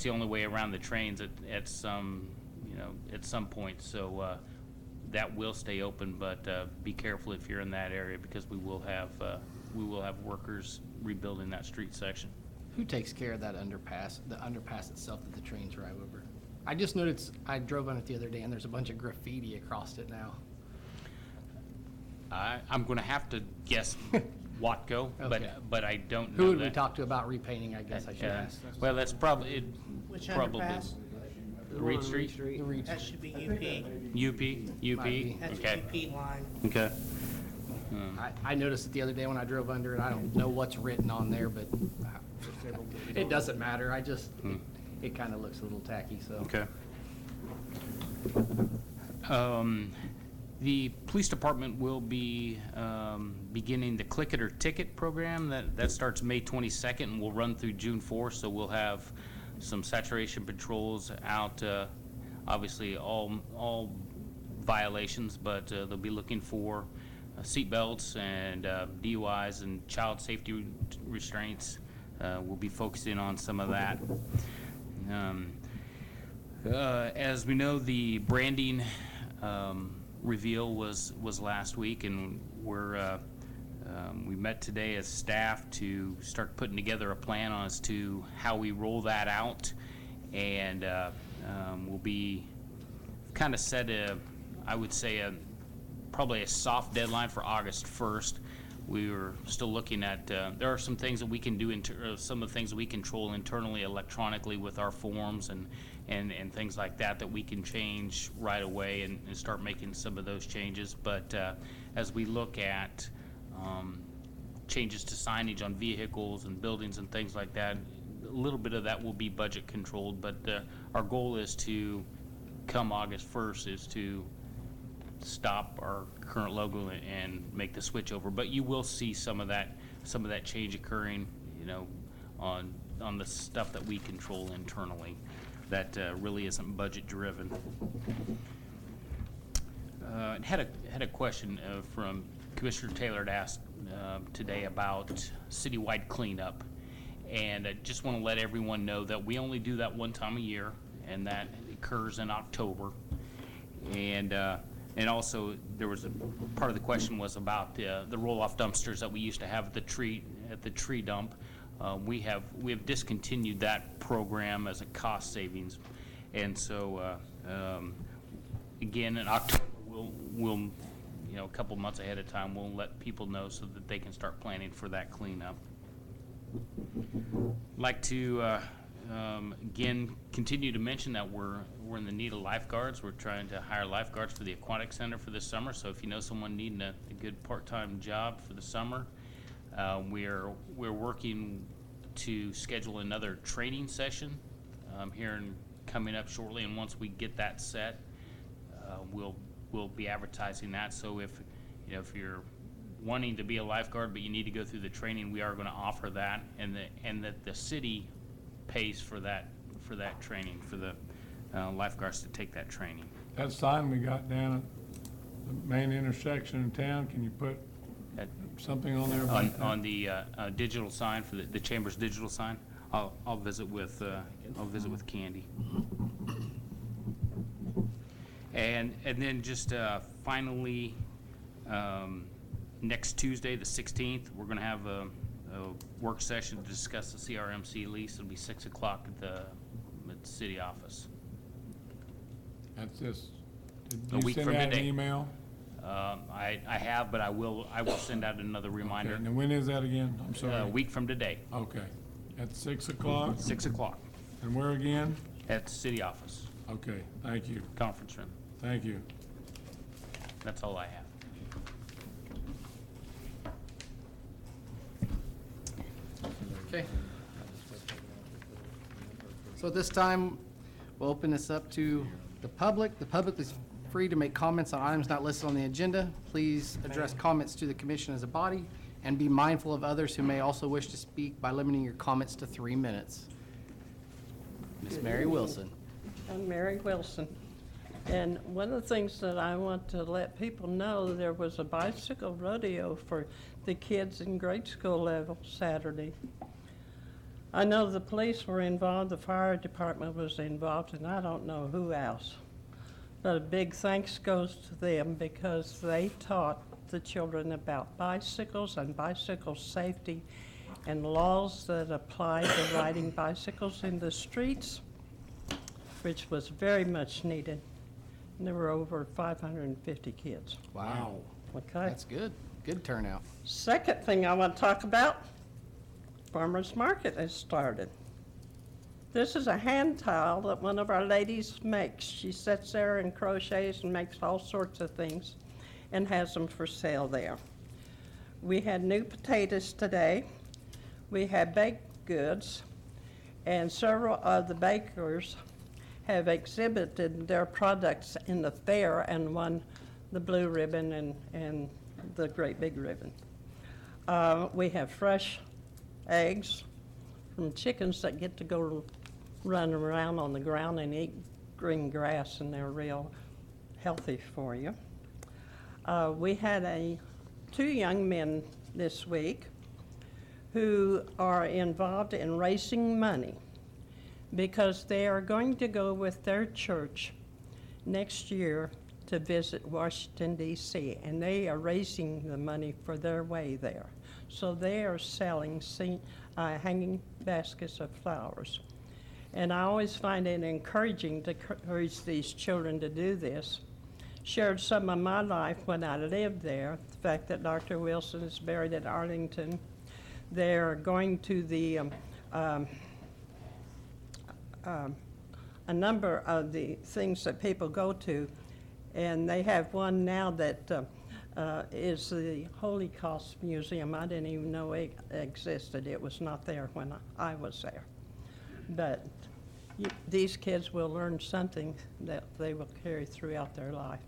only way around the trains at some point. So that will stay open, but be careful if you're in that area, because we will have workers rebuilding that street section. Who takes care of that underpass, the underpass itself that the trains drive over? I just noticed, I drove on it the other day, and there's a bunch of graffiti across it now. I'm going to have to guess Watco, Okay. but I don't know Who would we that. talk to about repainting, I guess I should ask. Well, that's probably, Which probably underpass? The one Reed on Street? The Reed That should be UP. UP? Might be. That's Okay, UP line. okay. I noticed it the other day when I drove under it. I don't know what's written on there, but it doesn't matter. I just, it kind of looks a little tacky, so. Okay. The police department will be beginning the Click It or Ticket program. That starts May 22nd and will run through June 4th, so we'll have some saturation patrols out, obviously all violations, but they'll be looking for seat belts and DUIs and child safety restraints. We'll be focusing on some of that. As we know, the branding reveal was last week, and we met today as staff to start putting together a plan as to how we roll that out, and we'll be kind of set I would say probably a soft deadline for August 1st. We were still looking at, there are some things that we can do, some of the things that we control internally electronically with our forms and things like that we can change right away and start making some of those changes. But as we look at changes to signage on vehicles and buildings and things like that, a little bit of that will be budget controlled, but our goal is to, come August 1st, is to stop our current logo and make the switch over. But you will see some of that change occurring, on the stuff that we control internally that really isn't budget driven. Had a question from Commissioner Taylor to ask today about citywide cleanup, and I just want to let everyone know that we only do that one time a year, and that occurs in October. And also, there was part of the question was about the roll-off dumpsters that we used to have at the tree dump. We have discontinued that program as a cost savings, and so again in October we'll a couple months ahead of time we'll let people know so that they can start planning for that cleanup. Like to again continue to mention that we're in the need of lifeguards. We're trying to hire lifeguards for the aquatic center for this summer, so if you know someone needing a good part-time job for the summer, we're working to schedule another training session here coming up shortly, and once we get that set, we'll be advertising that. So if you're wanting to be a lifeguard but you need to go through the training, we are going to offer that, and that the city pays for that training for lifeguards to take that training. That sign we got down at the main intersection in town, can you put At- something on there about that? On the digital sign, for the Chamber's digital sign, I'll visit with Candy. And then just finally, next Tuesday, the 16th, we're gonna have a work session to discuss the CRMC lease. It'll be 6 o'clock at the city office. That's just, A did you week send from out an today. email? I have, but I will send out another Okay, reminder and when is that again? I'm a sorry. week from today, Okay, at 6 o'clock, 6 o'clock and where again? at the city office, Okay, thank you, conference room. thank you. That's all I have. Okay. So at this time, we'll open this up to the public. The public is free to make comments on items not listed on the agenda. Please address comments to the commission as a body, and be mindful of others who may also wish to speak by limiting your comments to 3 minutes. Ms. Mary Wilson. I'm Mary Wilson. And one of the things that I want to let people know, there was a bicycle rodeo for the kids in grade school level Saturday. I know the police were involved, the fire department was involved, and I don't know who else. But a big thanks goes to them because they taught the children about bicycles and bicycle safety and laws that apply to riding bicycles in the streets, which was very much needed. And there were over 550 kids. Wow. Okay? That's good. Good turnout. Second thing I want to talk about, farmer's market has started. This is a hand towel that one of our ladies makes. She sits there and crochets and makes all sorts of things and has them for sale there. We had new potatoes today. We had baked goods, and several of the bakers have exhibited their products in the fair and won the blue ribbon and the great big ribbon. We have fresh eggs from chickens that get to go run around on the ground and eat green grass, and they're real healthy for you. We had 2 young men this week who are involved in raising money because they are going to go with their church next year to visit Washington, D.C., and they are raising the money for their way there. So they are selling hanging baskets of flowers. And I always find it encouraging to encourage these children to do this. Shared some of my life when I lived there, the fact that Dr. Wilson is buried at Arlington. They're going to the a number of the things that people go to, and they have one now that is the Holocaust Museum. I didn't even know it existed. It was not there when I was there. But these kids will learn something that they will carry throughout their life.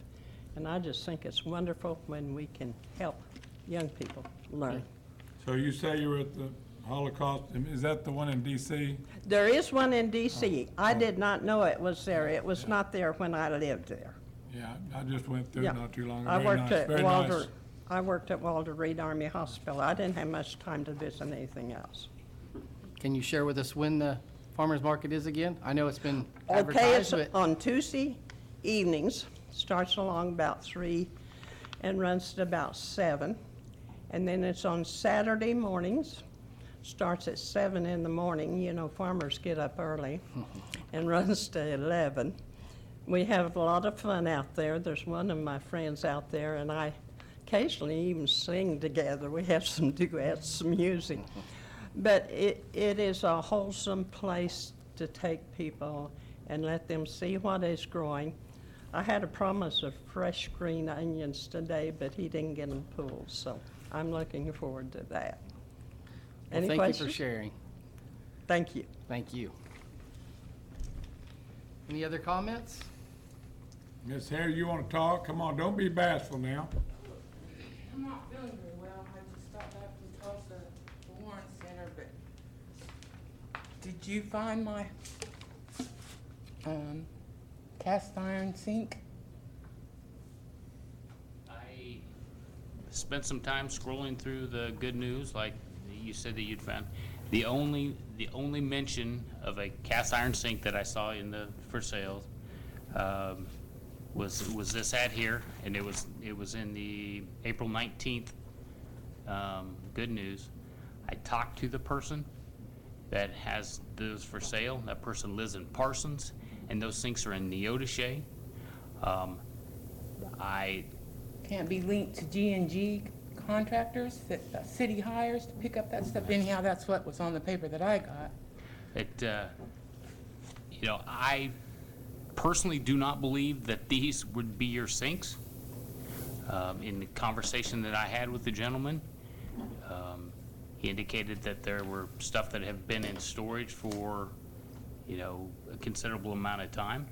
And I just think it's wonderful when we can help young people learn. So you say you were at the Holocaust, is that the one in D.C.? There is one in D.C. I did not know it was there. It was not there when I lived there. Yeah, I just went through Yeah. not too long ago. I Very worked nice, at very Walter. nice. I worked at Walter Reed Army Hospital. I didn't have much time to visit anything else. Can you share with us when the farmer's market is again? I know it's been Okay, it's advertised, but on Tuesday evenings, starts along about 3 and runs to about 7. And then it's on Saturday mornings, starts at 7 in the morning. You know, farmers get up early, and runs to 11. We have a lot of fun out there. There's one of my friends out there, and I occasionally even sing together. We have some duets, some music. But it is a wholesome place to take people and let them see what is growing. I had a promise of fresh green onions today, but he didn't get them pulled, so I'm looking forward to that. well, Any thank questions? you for sharing. Thank you. Thank you. Any other comments? Miss Harry, you want to talk? Come on, don't be bashful now. I'm not feeling very well. I just got back from Tulsa, the Warren Center, but did you find my cast iron sink? I spent some time scrolling through the good news, like you said that you'd found. The only mention of a cast iron sink that I saw in the for sale was this ad here, and it was in the April 19th good news. I talked to the person that has those for sale. That person lives in Parsons, and those sinks are in Neodesha. I Can't be linked to G&G contractors that the city hires to pick up that stuff? Anyhow, that's what was on the paper that I got. I personally do not believe that these would be your sinks. In the conversation that I had with the gentleman, he indicated that there were stuff that have been in storage for, a considerable amount of time.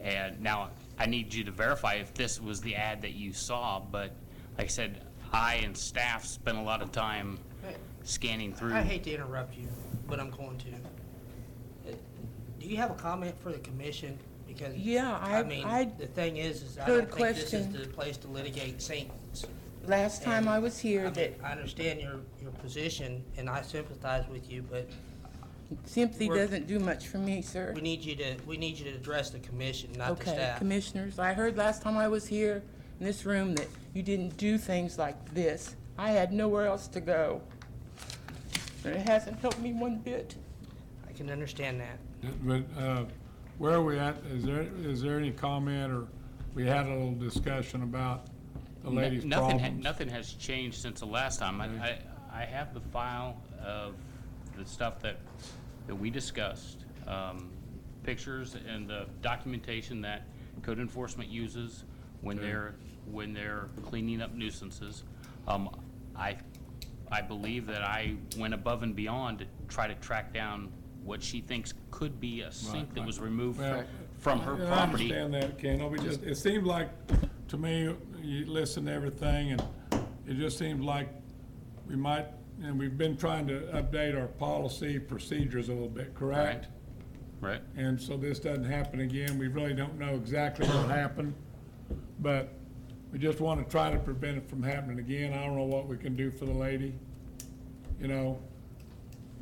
And now I need you to verify if this was the ad that you saw, but like I said, I and staff spent a lot of time scanning through. I hate to interrupt you, but I'm going to. Do you have a comment for the commission? Because, Yeah, I mean, I the thing is I heard don't think this is question. the place to litigate sinks. Last time And, I was here, I mean, that I understand your position, and I sympathize with you, but sympathy we're- doesn't do much for me, sir. we need you to address the commission, not the Okay, staff. commissioners, I heard last time I was here in this room that you didn't do things like this. I had nowhere else to go. And it hasn't helped me one bit. I can understand that. But, where are we at? Is there any comment, or we had a little discussion about the lady's problems? Nothing has changed since the last time. I have the file of the stuff that we discussed, pictures and the documentation that code enforcement uses when they're cleaning up nuisances. I believe that I went above and beyond to try to track down what she thinks could be a sink that was removed Well, from her I property. understand that, Ken. It seemed like, to me, you listen to everything, and it just seems like we might, and we've been trying to update our policy procedures a little bit, correct? Right. And so this doesn't happen again. We really don't know exactly what happened, but we just want to try to prevent it from happening again. I don't know what we can do for the lady,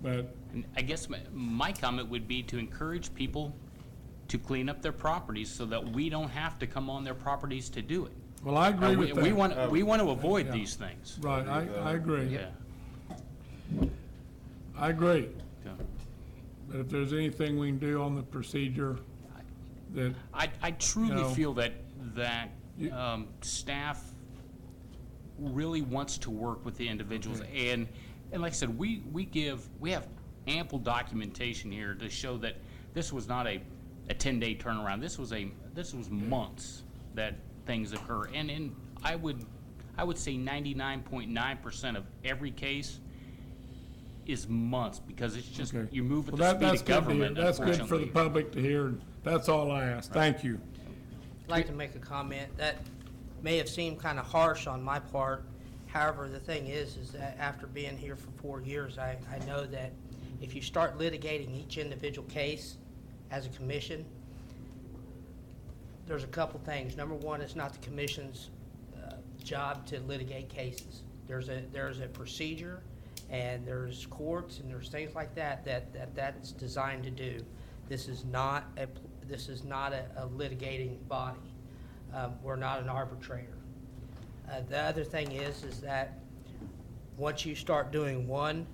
but And I guess my comment would be to encourage people to clean up their properties so that we don't have to come on their properties to do it. well, I agree with that. We want to avoid Yeah. these things. Right, I agree. Yeah. I agree. Yeah. But if there's anything we can do on the procedure that, I truly know, feel that you- staff really wants to work with the individuals. And like I said, we have ample documentation here to show that this was not a 10-day turnaround. This was months that things occur. And I would say 99.9% of every case is months, because it's just, okay. you move at Well, the speed that's of good to hear. government, That's good for the unfortunately. public to hear. That's all I ask. Thank you. I'd like to make a comment that may have seemed kind of harsh on my part. However, the thing is that after being here for 4 years, I know that if you start litigating each individual case as a commission, there's a couple things. Number one, it's not the commission's job to litigate cases. There's a procedure, and there's courts, and there's things like that's designed to do. This is not a litigating body. We're not an arbitrator. The other thing is that once you start doing one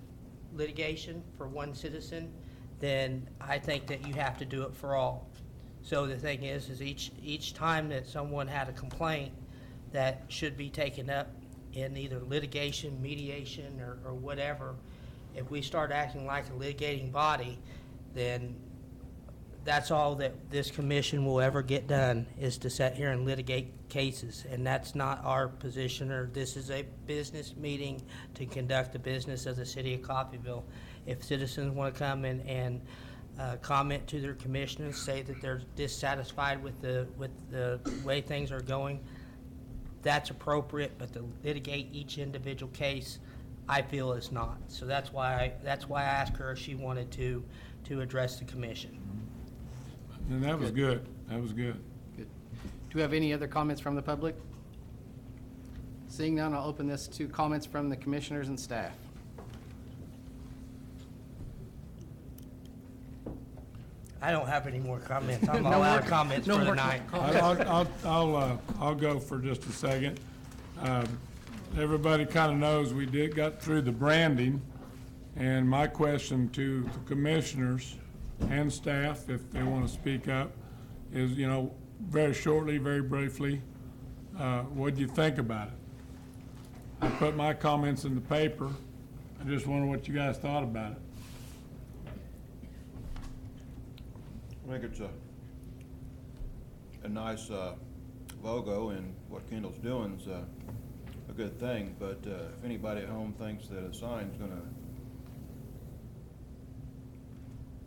litigation for one citizen, then I think that you have to do it for all. So the thing is each time that someone had a complaint that should be taken up in either litigation, mediation, or whatever, if we start acting like a litigating body, then that's all that this commission will ever get done, is to sit here and litigate cases. And that's not our position, or this is a business meeting to conduct the business of the city of Coffeyville. If citizens want to come and comment to their commissioners, say that they're dissatisfied with the way things are going, that's appropriate, but to litigate each individual case, I feel is not. So that's why I asked her if she wanted to address the commission. And that was good. That was good. Good. Do we have any other comments from the public? Seeing none, I'll open this to comments from the commissioners and staff. I don't have any more comments. I'm No all out more- of comments no for more tonight. I'll go for just a second. Everybody kind of knows we got through the branding, and my question to the commissioners and staff, if they want to speak up, is, very shortly, very briefly, what'd you think about it? I put my comments in the paper. I just wonder what you guys thought about it. I think it's a nice logo, and what Kendall's doing is a good thing, but if anybody at home thinks that a sign's gonna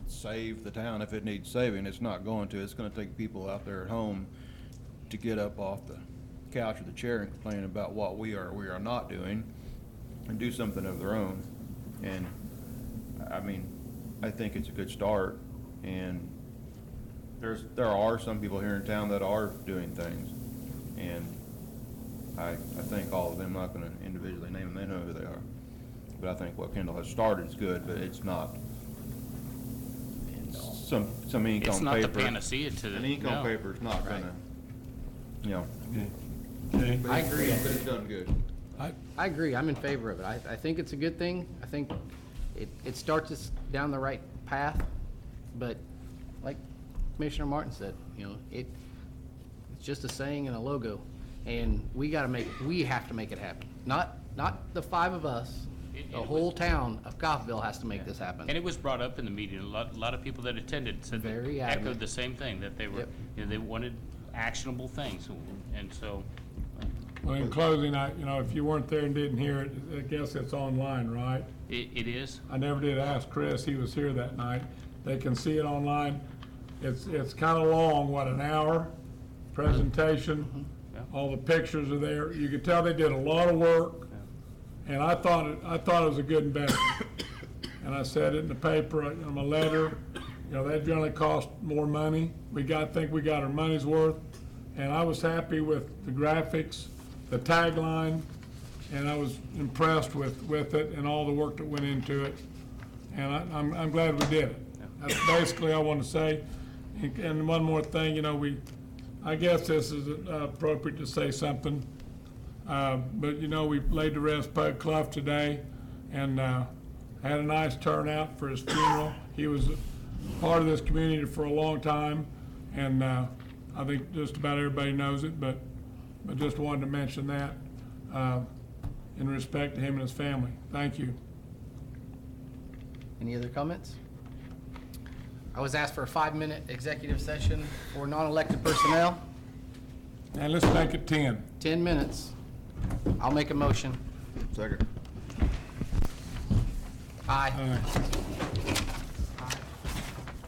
save the town if it needs saving, it's not going to. It's gonna take people out there at home to get up off the couch or the chair and complain about what we are not doing, and do something of their own. And, I mean, I think it's a good start, and there are some people here in town that are doing things, and I think all of them, I'm not gonna individually name them, they know who they are. But I think what Kendall has started is good, but it's not some ink on paper. It's not the panacea to the, An ink on no. paper is not gonna, Okay. but I agree. But it's done good. I agree, I'm in favor of it. I think it's a good thing. I think it starts us down the right path, but like Commissioner Martin said, it's just a saying and a logo, and we have to make it happen. Not the five of us, the whole town of Coffeyville has to make this happen. And it was brought up in the meeting. A lot of people that attended said, Very echoed adamant. the same thing, that they were, Yep. they wanted actionable things. And so, Well, in closing, if you weren't there and didn't hear it, I guess it's online, right? it is. I never did ask Chris, he was here that night. They can see it online. It's kind of long, an hour presentation. Yeah. All the pictures are there. You could tell they did a lot of work, and I thought it was a good investment. And I said it in the paper, in my letter, that generally costs more money. Think we got our money's worth. And I was happy with the graphics, the tagline, and I was impressed with it and all the work that went into it. And I'm glad we did it. That's basically all I want to say. And one more thing, I guess this is appropriate to say something. But we laid to rest Pug Clough today, and had a nice turnout for his funeral. He was part of this community for a long time, and I think just about everybody knows it, but just wanted to mention that in respect to him and his family. Thank you. Any other comments? I was asked for a 5-minute executive session for non-elected personnel. And let's make it 10. 10 minutes. I'll make a motion. Second. Aye. All right.